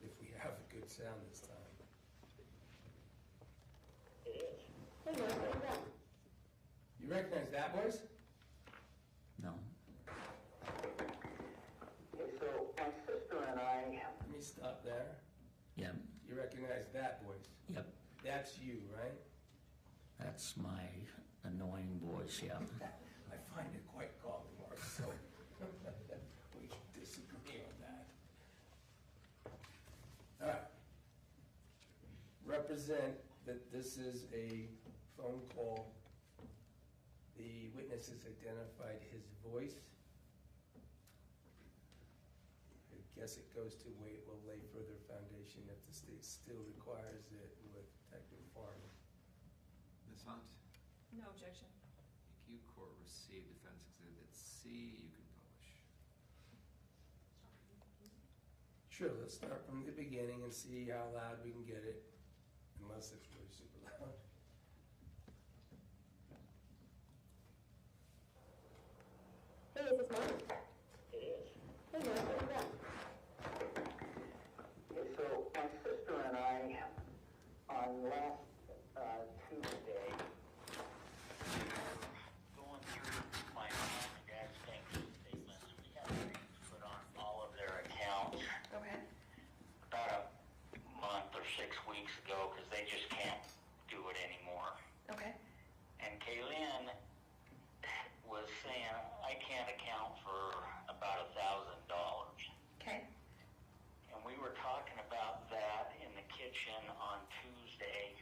If we have a good sound this time. You recognize that voice? No, Okay, so my sister and I, Let me stop there. yep, You recognize that voice? yep, That's you, right? that's my annoying voice, yeah. I find it quite calming, Mark, so we can disagree on that. All right. Represent that this is a phone call. The witness has identified his voice. I guess it goes to will lay further foundation if the state still requires it with Detective Farney. Ms. Hunt? No objection. If you court received Defense Exhibit C, you can publish. Sure, let's start from the beginning and see how loud we can get it, unless it's really super loud. Hey, is this Mark? it is. Hey, Mark, what do you got? Okay, so my sister and I, on last Tuesday, going through my mom and dad's banking statements, we had things put on all of their accounts Okay. about a month or 6 weeks ago, because they just can't do it anymore. Okay. And Kaylin was saying, I can't account for about $1,000. Okay. And we were talking about that in the kitchen on Tuesday.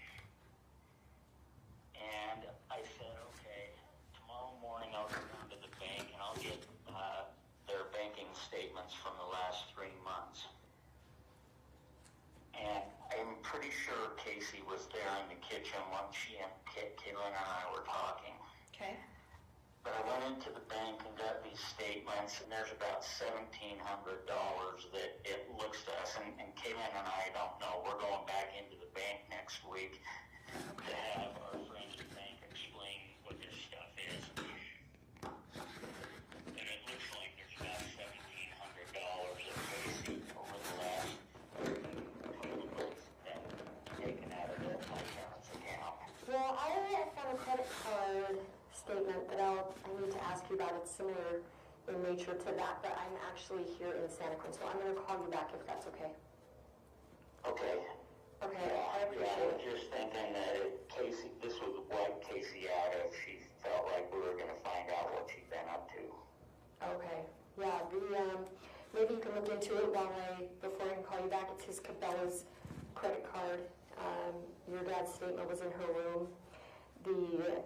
And I said, okay, tomorrow morning I'll go down to the bank and I'll get their banking statements from the last 3 months. And I'm pretty sure Kacee was there in the kitchen when she and Kaylin and I were talking. Okay. But I went into the bank and got these statements, and there's about $1,700 that it looks to us, and Kaylin and I don't know. We're going back into the bank next week to have our friends at bank explain what this stuff is. And it looks like there's about $1,700 of Kacee over the last couple of months that taken out of my parents' account. Well, I found a credit card statement that I need to ask you about. It's similar in nature to that, but I'm actually here in Santa Cruz, so I'm going to call you back if that's okay. Okay. Okay, I I appreciate was it. just thinking that if Kacee, this would wipe Kacee out if she felt like we were going to find out what she'd been up to. Okay, yeah, maybe you can look into it before I can call you back. It's his Cabela's credit card. Your dad's statement was in her room. The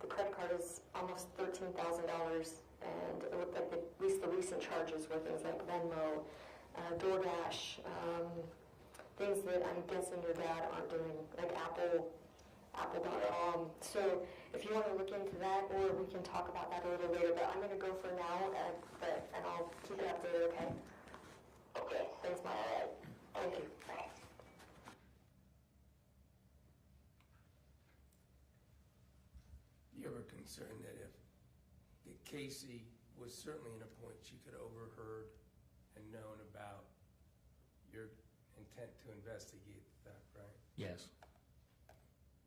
credit card is almost $13,000, and it looked like at least the recent charges were things like Venmo, DoorDash, things that I'm guessing your dad aren't doing, like Apple.com. So if you want to look into that, or we can talk about that a little later, but I'm going to go for now, and I'll keep it updated, okay? Okay. Thanks, Mike. All right. Thank you. Thanks. You ever concerned that if Kacee was certainly in a point she could overheard and known about your intent to investigate the theft, right? Yes,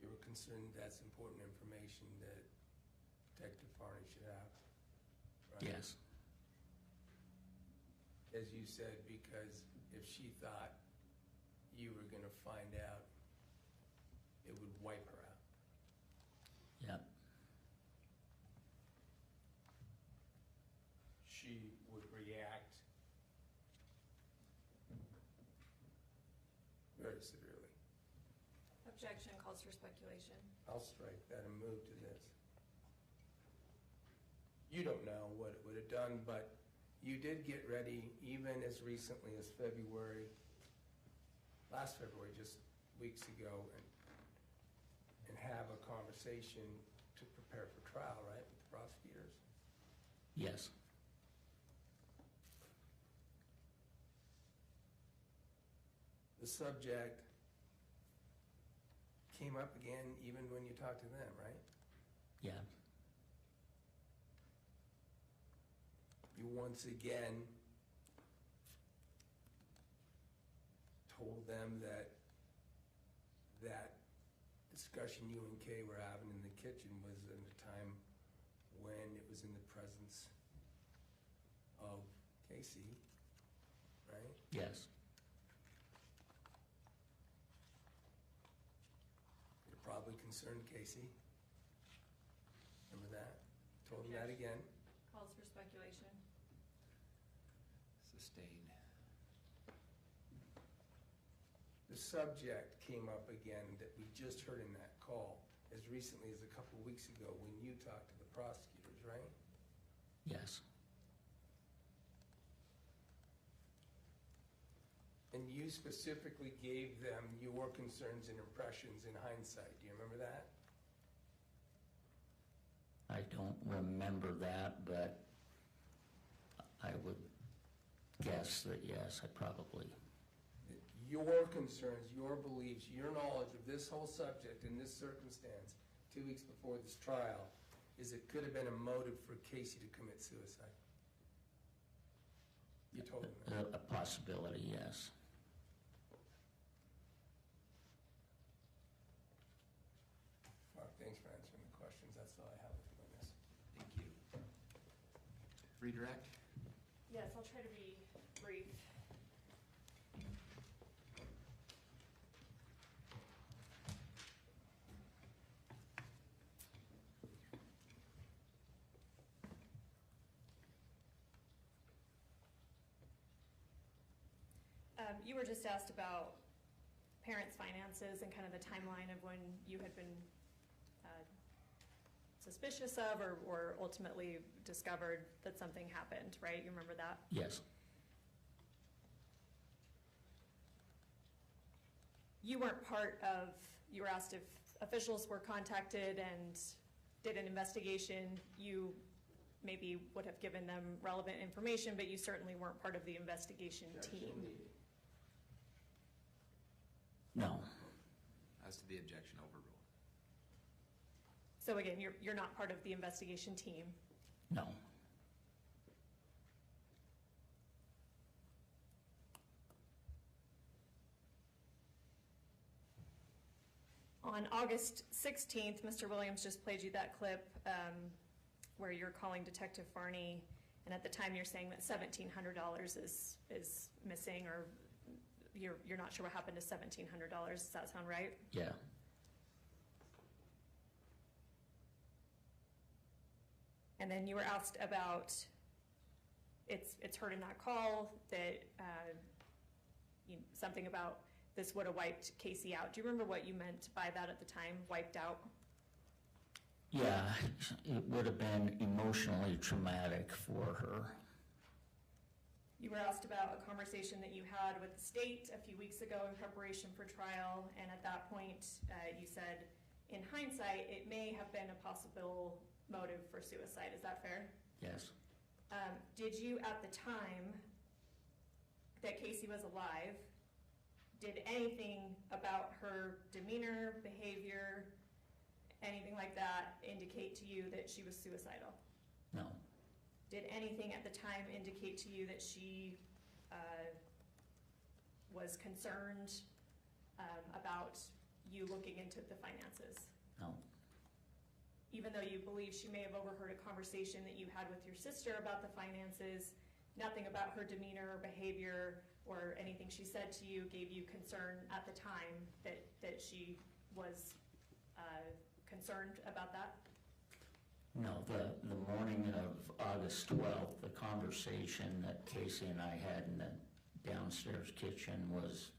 You were concerned that's important information that Detective Farney should have, right? yes, As you said, because if she thought you were gonna find out, it would wipe her out. yep, She would react very severely. Objection calls for speculation. I'll strike that and move to this. You don't know what it would have done, but you did get ready even as recently as last February, just weeks ago, and have a conversation to prepare for trial, right, with the prosecutors? yes, The subject came up again even when you talked to them, right? yeah, You once again told them that discussion you and Kay were having in the kitchen was at a time when it was in the presence of Kacee, right? yes, You're probably concerned, Kacee. Remember that? Told them that again. Calls for speculation. Sustained. The subject came up again that we just heard in that call as recently as a couple of weeks ago when you talked to the prosecutors, right? yes, And you specifically gave them your concerns and impressions in hindsight. Do you remember that? I don't remember that, but I would guess that yes, I probably, Your concerns, your beliefs, your knowledge of this whole subject in this circumstance, 2 weeks before this trial, is it could have been a motive for Kacee to commit suicide. You told them that. a possibility, yes. Mark, thanks for answering the questions. That's all I have with you on this. Thank you. Redirect? Yes, I'll try to be brief. You were just asked about parents' finances and kind of the timeline of when you had been suspicious of or ultimately discovered that something happened, right? You remember that? Yes, You weren't part of, you were asked if officials were contacted and did an investigation. You maybe would have given them relevant information, but you certainly weren't part of the investigation team. no, as to the objection, overruled. So again, you're not part of the investigation team. No. On August 16th, Mr. Williams just played you that clip where you're calling Detective Farney, and at the time you're saying that $1,700 is missing, or you're not sure what happened to $1,700. Does that sound right? Yeah. And then you were asked about, it's heard in that call that something about this would have wiped Kacee out. Do you remember what you meant by that at the time, wiped out? Yeah, it would have been emotionally traumatic for her. You were asked about a conversation that you had with the state a few weeks ago in preparation for trial, and at that point, you said, in hindsight, it may have been a possible motive for suicide. Is that fair? Yes. Did you, at the time that Kacee was alive, did anything about her demeanor, behavior, anything like that indicate to you that she was suicidal? No. Did anything at the time indicate to you that she was concerned about you looking into the finances? No. Even though you believe she may have overheard a conversation that you had with your sister about the finances, nothing about her demeanor or behavior or anything she said to you gave you concern at the time that she was concerned about that? No, the morning of August 12th, the conversation that Kacee and I had in the downstairs kitchen was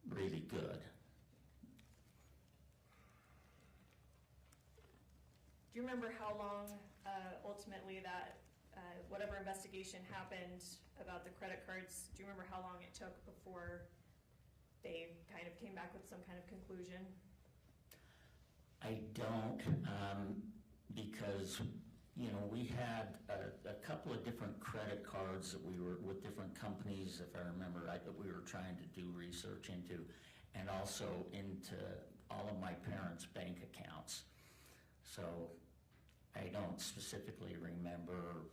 really good. Do you remember how long ultimately that, whatever investigation happened about the credit cards, do you remember how long it took before they kind of came back with some kind of conclusion? I don't, because, we had a couple of different credit cards that we were, with different companies, if I remember right, that we were trying to do research into, and also into all of my parents' bank accounts. So I don't specifically remember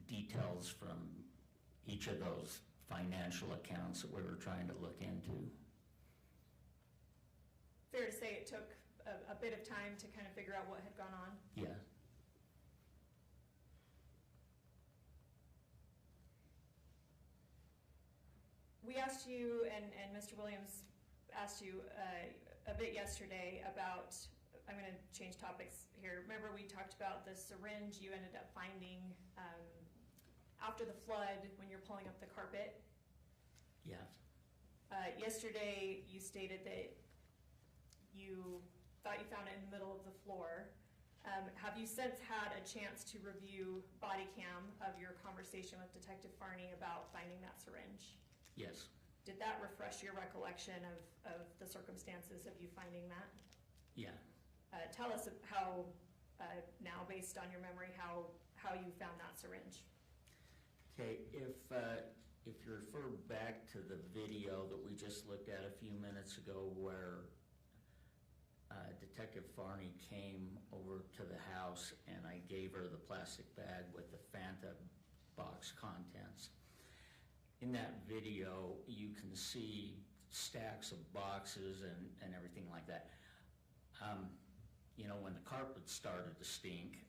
details from each of those financial accounts that we were trying to look into. Fair to say it took a bit of time to kind of figure out what had gone on? Yeah. We asked you, and Mr. Williams asked you a bit yesterday about, I'm going to change topics here. Remember we talked about the syringe you ended up finding after the flood when you're pulling up the carpet? Yeah. Yesterday you stated that you thought you found it in the middle of the floor. Have you since had a chance to review body cam of your conversation with Detective Farney about finding that syringe? Yes. Did that refresh your recollection of the circumstances of you finding that? Yeah. Tell us how, now based on your memory, how you found that syringe. Okay, if you refer back to the video that we just looked at a few minutes ago where Detective Farney came over to the house and I gave her the plastic bag with the Fanta box contents. In that video, you can see stacks of boxes and everything like that. When the carpet started to stink,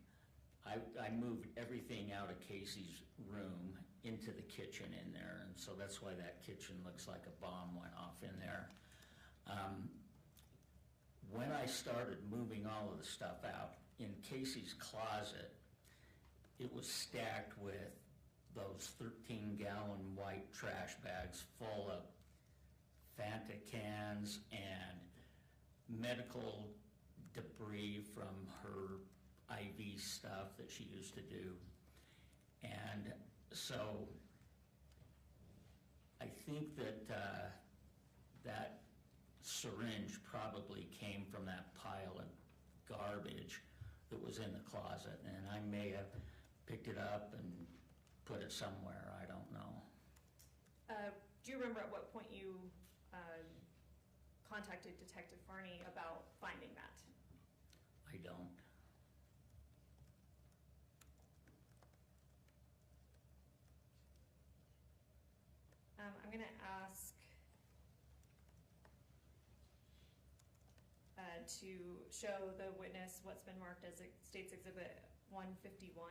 I moved everything out of Kacee's room into the kitchen in there, and so that's why that kitchen looks like a bomb went off in there. When I started moving all of the stuff out, in Kacee's closet, it was stacked with those 13-gallon white trash bags full of Fanta cans and medical debris from her IV stuff that she used to do. And so I think that that syringe probably came from that pile of garbage that was in the closet, and I may have picked it up and put it somewhere, I don't know. Do you remember at what point you contacted Detective Farney about finding that? I don't. I'm gonna ask to show the witness what's been marked as State's Exhibit 151.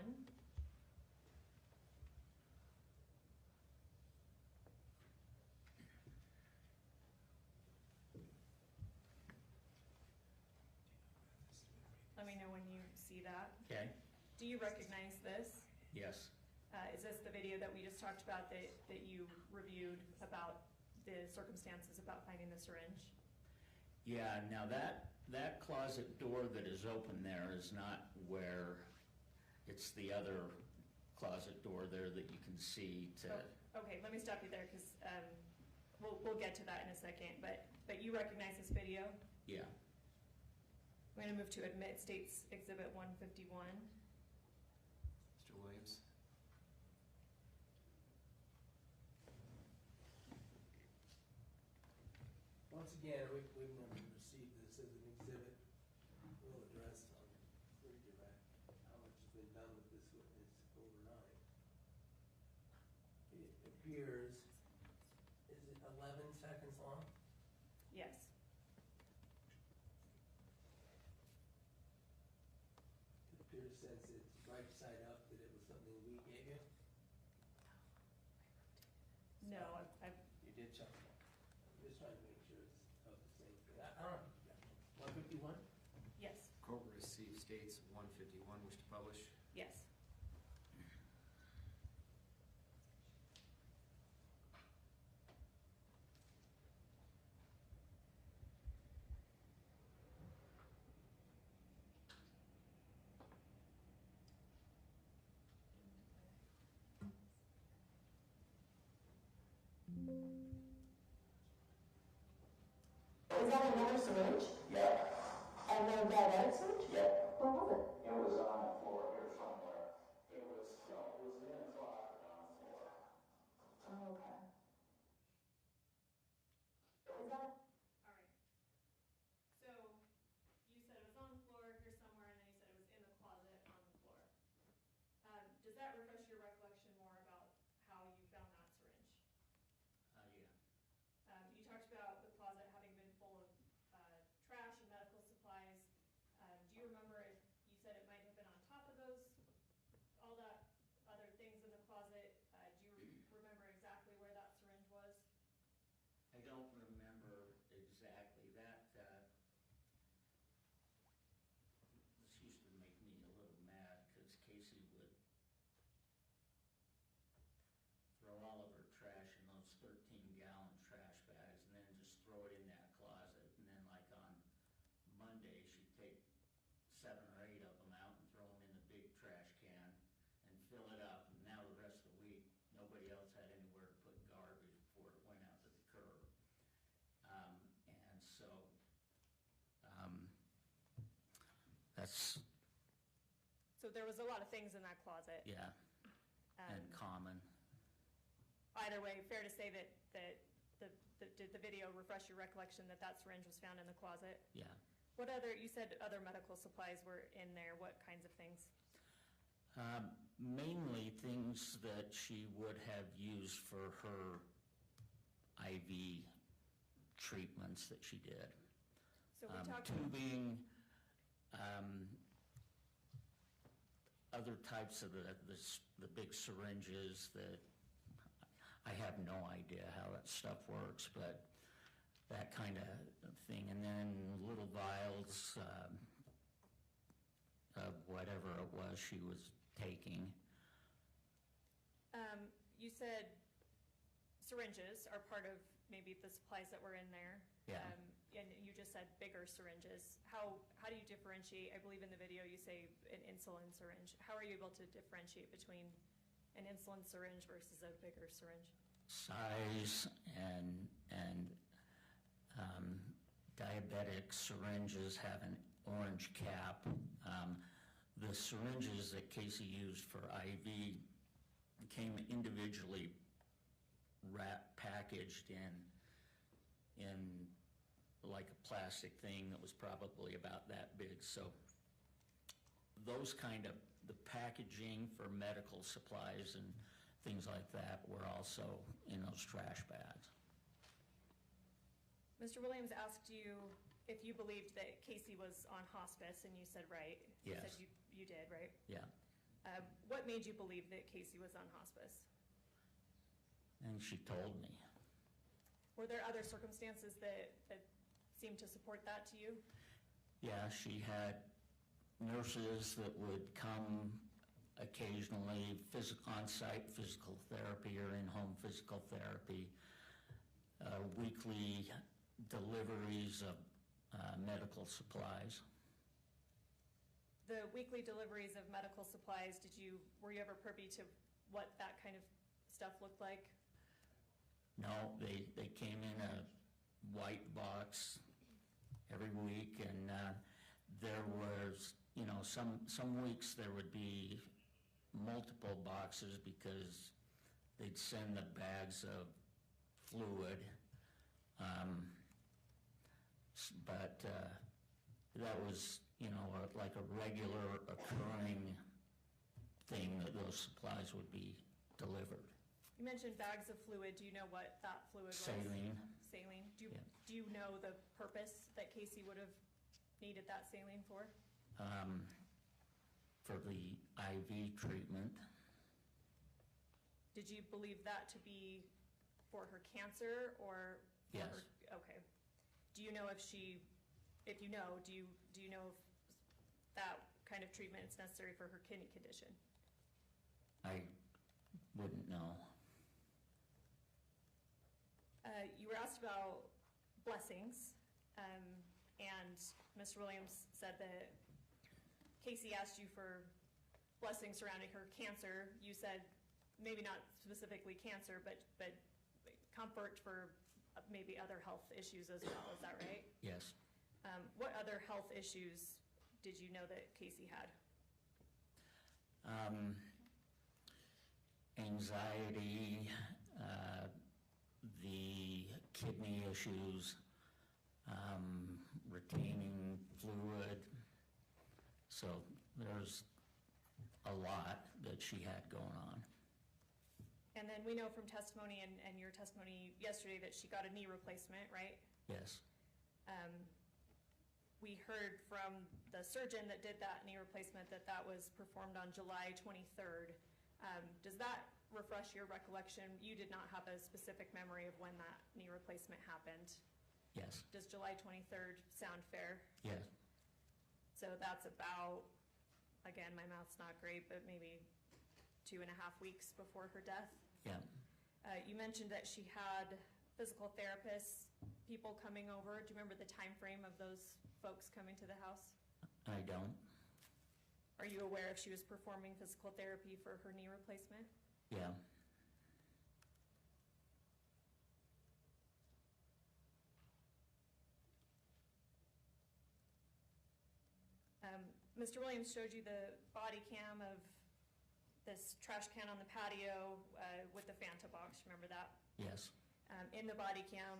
Let me know when you see that. Okay? Do you recognize this? Yes. Is this the video that we just talked about that you reviewed about the circumstances about finding the syringe? Yeah, now that closet door that is open there is not where, it's the other closet door there that you can see to, Okay, let me stop you there, because we'll get to that in a second, but you recognize this video? yeah. I'm gonna move to admit State's Exhibit 151. Mr. Williams? Once again, we've never received this as an exhibit. We'll address on pretty direct how much has been done with this witness overnight. It appears, is it 11 seconds long? Yes. It appears, since it's right side up, that it was something we gave you? No, I've You did check it. I'm just trying to make sure it's of the same thing. I don't know. 151? yes, Court will receive States 151, wish to publish. yes. Is that another syringe? Yeah, And then diabetic syringe? yeah. Where was it? It was on the floor here somewhere. It was in a closet on the floor. Oh, okay. Is that, All right. So you said it was on the floor here somewhere, and then you said it was in the closet on the floor. Does that refresh your recollection more about how you found that syringe? Yeah. You talked about the closet having been full of trash and medical supplies. Do you remember if you said it might have been on top of those, all that other things in the closet? Do you remember exactly where that syringe was? I don't remember exactly that. This used to make me a little mad because Kacee would throw all of her trash in those 13-gallon trash bags and then just throw it in that closet. And then like on Monday, she'd take 7 or 8 of them out and throw them in the big trash can and fill it up. And now the rest of the week, nobody else had anywhere to put garbage before it went out to the curb. And so that's, So there was a lot of things in that closet. yeah, and common. Either way, fair to say that did the video refresh your recollection that that syringe was found in the closet? Yeah. What other, you said other medical supplies were in there. What kinds of things? Mainly things that she would have used for her IV treatments that she did. So we talked, Tubing, other types of the big syringes that I have no idea how that stuff works, but that kind of thing. And then little vials of whatever it was she was taking. you said syringes are part of maybe the supplies that were in there. Yeah. And you just said bigger syringes. How do you differentiate? I believe in the video you say an insulin syringe. How are you able to differentiate between an insulin syringe versus a bigger syringe? Size and diabetic syringes have an orange cap. The syringes that Kacee used for IV came individually packaged in like a plastic thing that was probably about that big. So those kind of, the packaging for medical supplies and things like that were also in those trash bags. Mr. Williams asked you if you believed that Kacee was on hospice, and you said right. You Yes. said you did, right? Yeah. What made you believe that Kacee was on hospice? And she told me. Were there other circumstances that seemed to support that to you? Yeah, she had nurses that would come occasionally, on-site physical therapy or in-home physical therapy, weekly deliveries of medical supplies. The weekly deliveries of medical supplies, were you ever privy to what that kind of stuff looked like? No, they came in a white box every week, and there was, some weeks there would be multiple boxes because they'd send the bags of fluid. But that was, like a regular occurring thing that those supplies would be delivered. You mentioned bags of fluid. Do you know what that fluid was? Saline. Saline. Yeah. Do you know the purpose that Kacee would have needed that saline for? For the IV treatment. Did you believe that to be for her cancer or? For Yes. her, okay. Do you know if you know, do you know if that kind of treatment is necessary for her kidney condition? I wouldn't know. You were asked about blessings, and Mr. Williams said that Kacee asked you for blessings surrounding her cancer. You said maybe not specifically cancer, but comfort for maybe other health issues as well. Is that right? Yes. What other health issues did you know that Kacee had? Anxiety, the kidney issues, retaining fluid. So there's a lot that she had going on. And then we know from testimony and your testimony yesterday that she got a knee replacement, right? Yes. We heard from the surgeon that did that knee replacement that was performed on July 23rd. Does that refresh your recollection? You did not have a specific memory of when that knee replacement happened. Yes. Does July 23rd sound fair? Yes. So that's about, again, my math's not great, but maybe 2.5 weeks before her death. Yeah. You mentioned that she had physical therapists, people coming over. Do you remember the time frame of those folks coming to the house? I don't. Are you aware if she was performing physical therapy for her knee replacement? Yeah. Mr. Williams showed you the body cam of this trash can on the patio with the Fanta box. Remember that? Yes. In the body cam,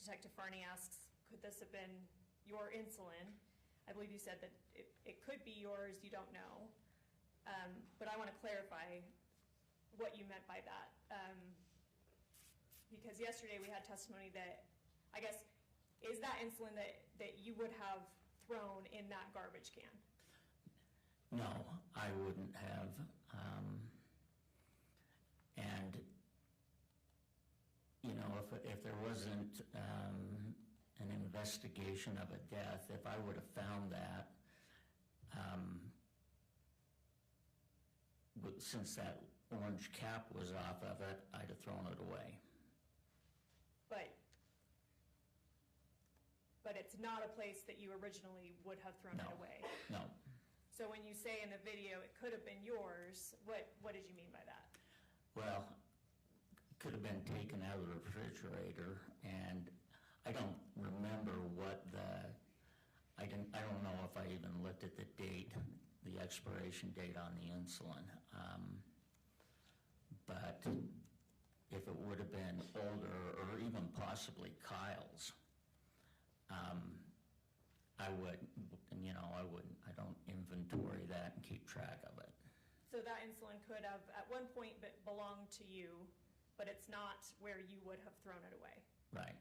Detective Farney asks, could this have been your insulin? I believe you said that it could be yours, you don't know. But I want to clarify what you meant by that. Because yesterday we had testimony that, I guess, is that insulin that you would have thrown in that garbage can? No, I wouldn't have. And, if there wasn't an investigation of a death, if I would have found that, since that orange cap was off of it, I'd have thrown it away. But it's not a place that you originally would have thrown it away. No. So when you say in the video it could have been yours, what did you mean by that? Well, it could have been taken out of the refrigerator, and I don't remember I don't know if I even looked at the date, the expiration date on the insulin. But if it would have been older, or even possibly Kyle's, keep track of it. So that insulin could have at one point belonged to you, but it's not where you would have thrown it away. Right.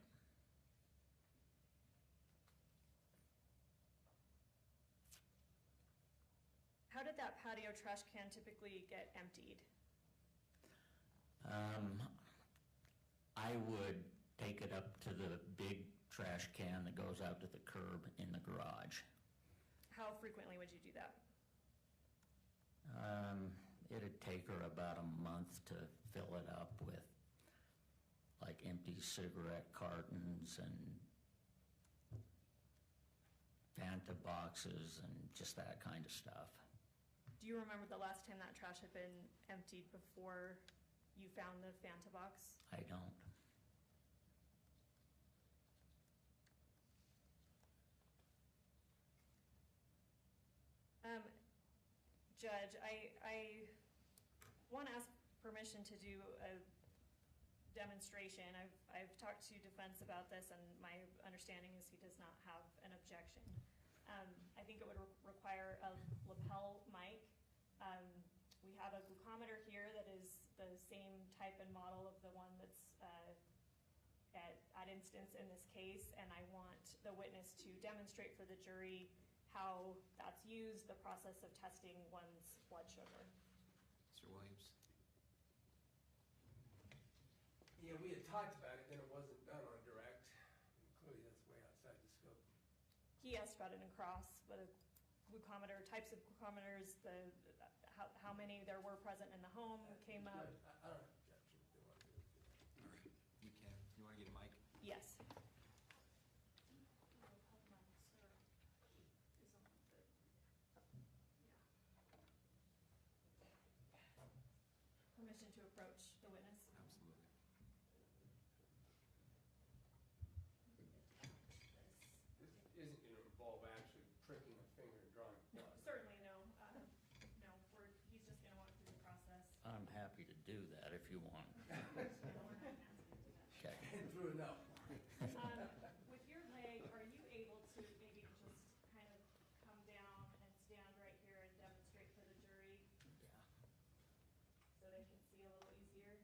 How did that patio trash can typically get emptied? I would take it up to the big trash can that goes out to the curb in the garage. How frequently would you do that? It'd take her about a month to fill it up with like empty cigarette cartons and Fanta boxes and just that kind of stuff. Do you remember the last time that trash had been emptied before you found the Fanta box? I don't. Judge, I want to ask permission to do a demonstration. I've talked to defense about this, and my understanding is he does not have an objection. I think it would require a lapel mic. We have a glucometer here that is the same type and model of the one that's at instance in this case, and I want the witness to demonstrate for the jury how that's used, the process of testing one's blood sugar. Mr. Williams? Yeah, we had talked about it, then it wasn't done on direct. Clearly, that's way outside the scope. He asked about it in cross, but a glucometer, types of glucometers, how many there were present in the home came up. I don't have objection if they want to do it. All right, you can. You want to get a mic? Yes. Permission to approach the witness. Absolutely. This isn't going to involve actually pricking a finger and drawing blood. Certainly no, he's just gonna walk through the process. I'm happy to do that if you want. Okay. And through a no. With your leg, are you able to maybe just kind of come down and stand right here and demonstrate for the jury Yeah. so they can see a little easier?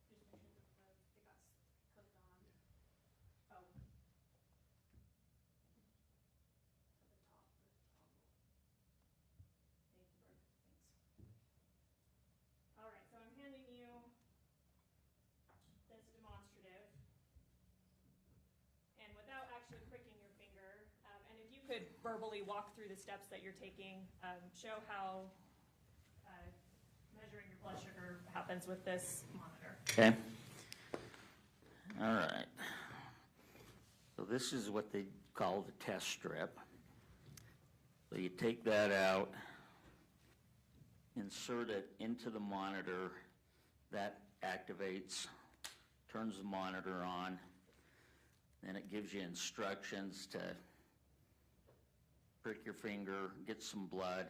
Sorry, just make sure that it got hooked on. Oh. At the top, the toggle. Thank you, Brooke, thanks. All right, so I'm handing you this demonstrative. And without actually pricking your finger, and if you could verbally walk through the steps that you're taking, show how measuring your blood sugar happens with this monitor. Okay. All right. So this is what they call the test strip. So you take that out, insert it into the monitor, that activates, turns the monitor on, then it gives you instructions to prick your finger, get some blood,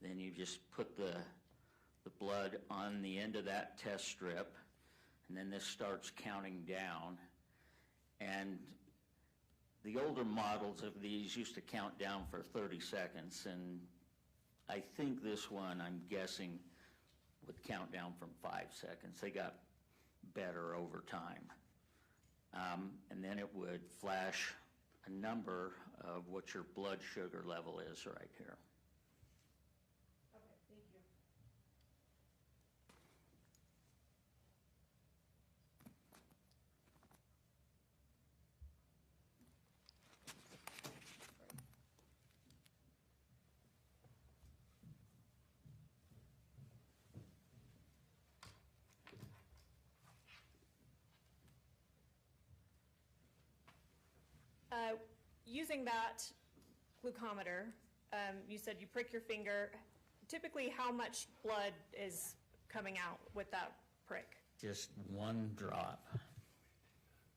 then you just put the blood on the end of that test strip, and then this starts counting down. And the older models of these used to count down for 30 seconds, and I think this one, I'm guessing, would count down from 5 seconds. They got better over time. And then it would flash a number of what your blood sugar level is right here. Okay, thank you. Using that glucometer, you said you prick your finger. Typically, how much blood is coming out with that prick? Just one drop.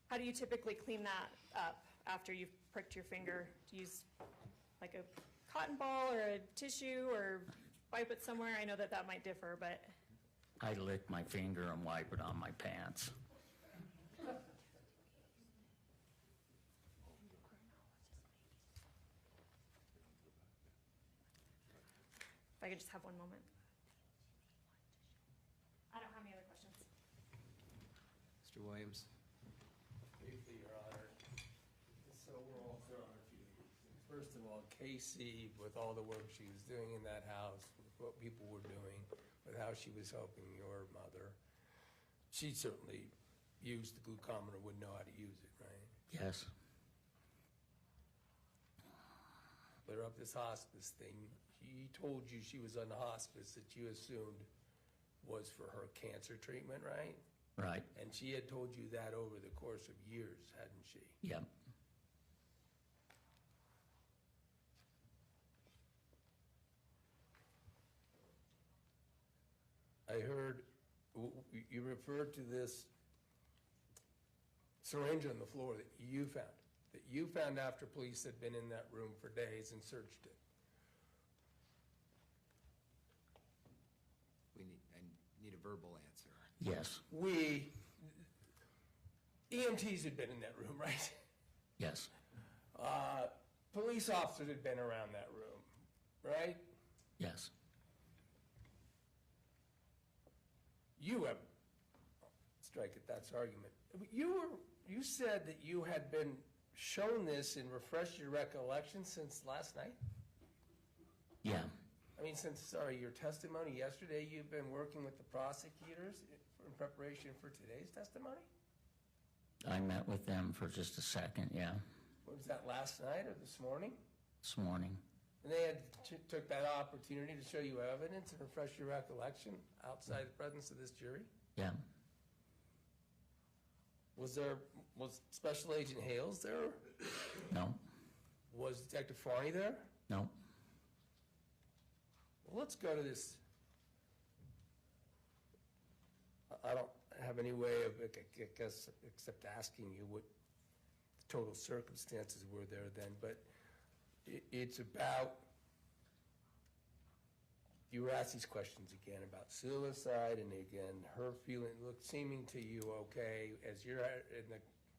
How do you typically clean that up after you've pricked your finger? Do you use like a cotton ball or a tissue or wipe it somewhere? I know that that might differ, but I lick my finger and wipe it on my pants. If I could just have one moment. I don't have any other questions. Mr. Williams? Briefly, Your Honor, so we're all throwing a few things. First of all, Kacee, with all the work she was doing in that house, with what people were doing, with how she was helping your mother, she certainly used the glucometer, would know how to use it, right? Yes. Put her up this hospice thing. She told you she was on the hospice that you assumed was for her cancer treatment, right? Right. And she had told you that over the course of years, hadn't she? Yep. I heard, you referred to this syringe on the floor that you found after police had been in that room for days and searched it. I need a verbal answer. Yes. EMTs had been in that room, right? Yes. Police officers had been around that room, right? Yes. You have, strike it, that's argument. You said that you had been shown this and refreshed your recollection since last night? Yeah. I mean, since, your testimony yesterday, you've been working with the prosecutors in preparation for today's testimony? I met with them for just a second, yeah, Was that last night or this morning? this morning. And they had took that opportunity to show you evidence and refresh your recollection outside the presence of this jury? Yeah. Was Special Agent Hales there? No. Was Detective Farney there? No. Well, let's go to this. I don't have any way of, I guess, except asking you what the total circumstances were there then, but it's about, you were asked these questions again about suicide, and again, her seeming to you okay, as you're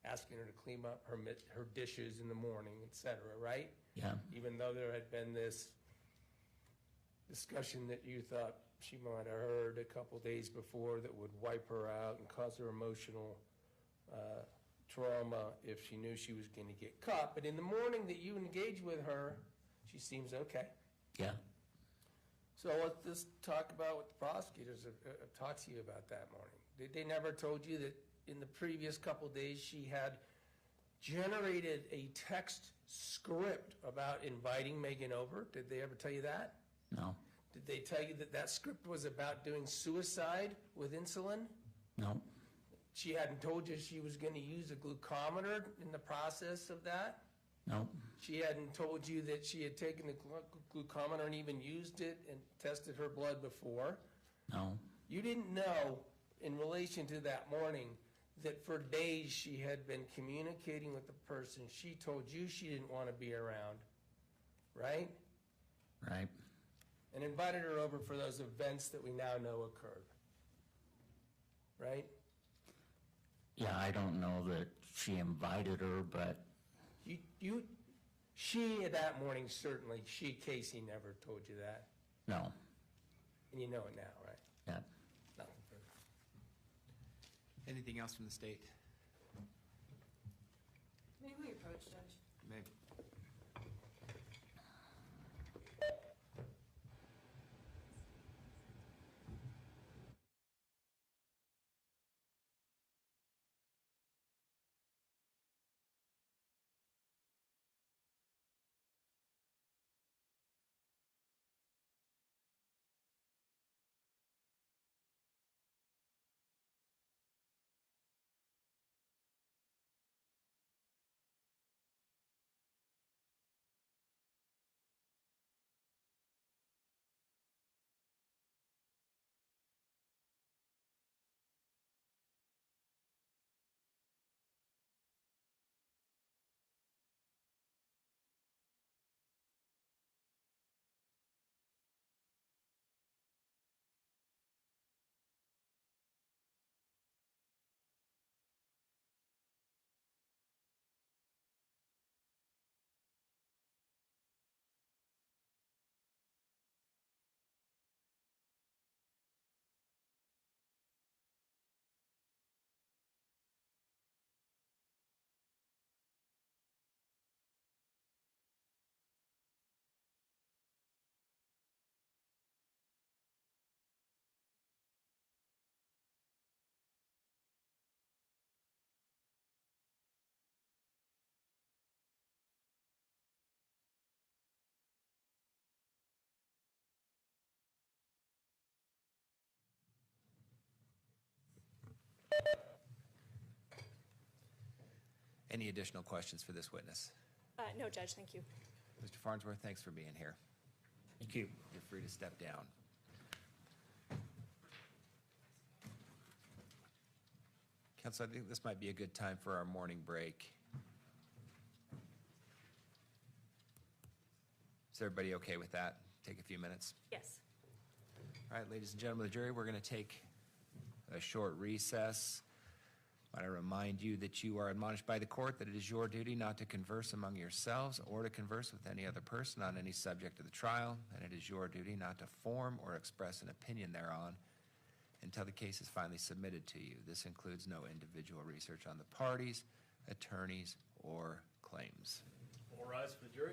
asking her to clean up her dishes in the morning, et cetera, right? Yeah. Even though there had been this discussion that you thought she might have heard a couple days before that would wipe her out and cause her emotional trauma if she knew she was going to get caught. But in the morning that you engage with her, she seems okay. Yeah. So let's just talk about what the prosecutors have talked to you about that morning. They never told you that in the previous couple days she had generated a text script about inviting Meggan over? Did they ever tell you that? No. Did they tell you that that script was about doing suicide with insulin? No. She hadn't told you she was going to use a glucometer in the process of that? No. She hadn't told you that she had taken the glucometer and even used it and tested her blood before? No. You didn't know, in relation to that morning, that for days she had been communicating with the person she told you she didn't want to be around, right? Right. And invited her over for those events that we now know occurred, right? Yeah, I don't know that she invited her, but She, that morning, certainly, Kacee never told you that. no. And you know it now, right? Yeah. Nothing further. Anything else from the state? May we approach, Judge? Maybe. Any additional questions for this witness? No, Judge, thank you. Mr. Farnsworth, thanks for being here. Thank you. You're free to step down. Counsel, I think this might be a good time for our morning break. Is everybody okay with that? Take a few minutes? Yes. All right, ladies and gentlemen of the jury, we're going to take a short recess. I want to remind you that you are admonished by the court that it is your duty not to converse among yourselves or to converse with any other person on any subject of the trial, and it is your duty not to form or express an opinion thereon until the case is finally submitted to you. This includes no individual research on the parties, attorneys, or claims. All rise for the jury.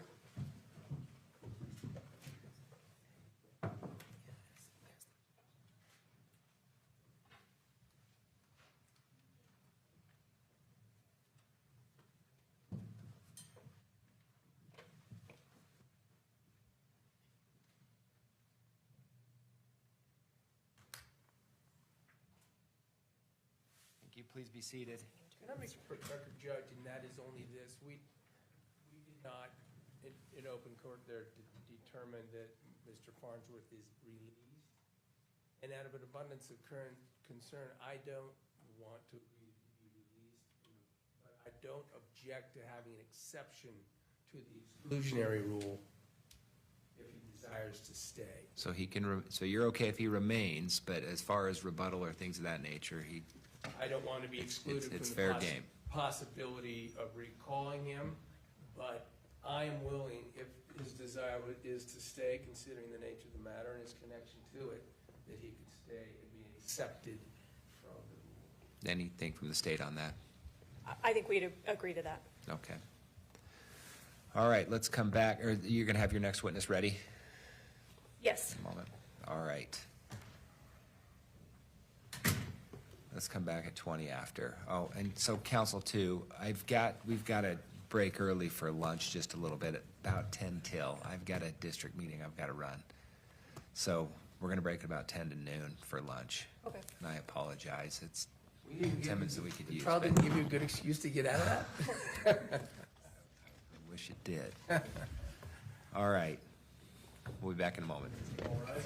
Thank you. Please be seated. Can I make a quick record, Judge, and that is only this. We did not, in open court there, determine that Mr. Farnsworth is released. And out of an abundance of current concern, I don't want to be released, but I don't object to having an exception to the exclusionary rule if he desires to stay. So he can, so you're okay if he remains, but as far as rebuttal or things of that nature, he, I don't want to be excluded from it's the fair game. possibility of recalling him, but I am willing, if his desire is to stay, considering the nature of the matter and his connection to it, that he could stay and be accepted from the rule. Anything from the state on that? I think we'd agree to that. Okay. All right, let's come back, or you're going to have your next witness ready? Yes. A moment. All right. Let's come back at 20 after. Oh, and so counsel too, we've got to break early for lunch just a little bit, at about 10 till. I've got a district meeting I've got to run. So we're going to break at about 10 to noon for lunch. Okay. And I apologize. It's We didn't 10 minutes that we could use. Trial but didn't give you a good excuse to get out of that? I wish it did. All right. We'll be back in a moment. All right.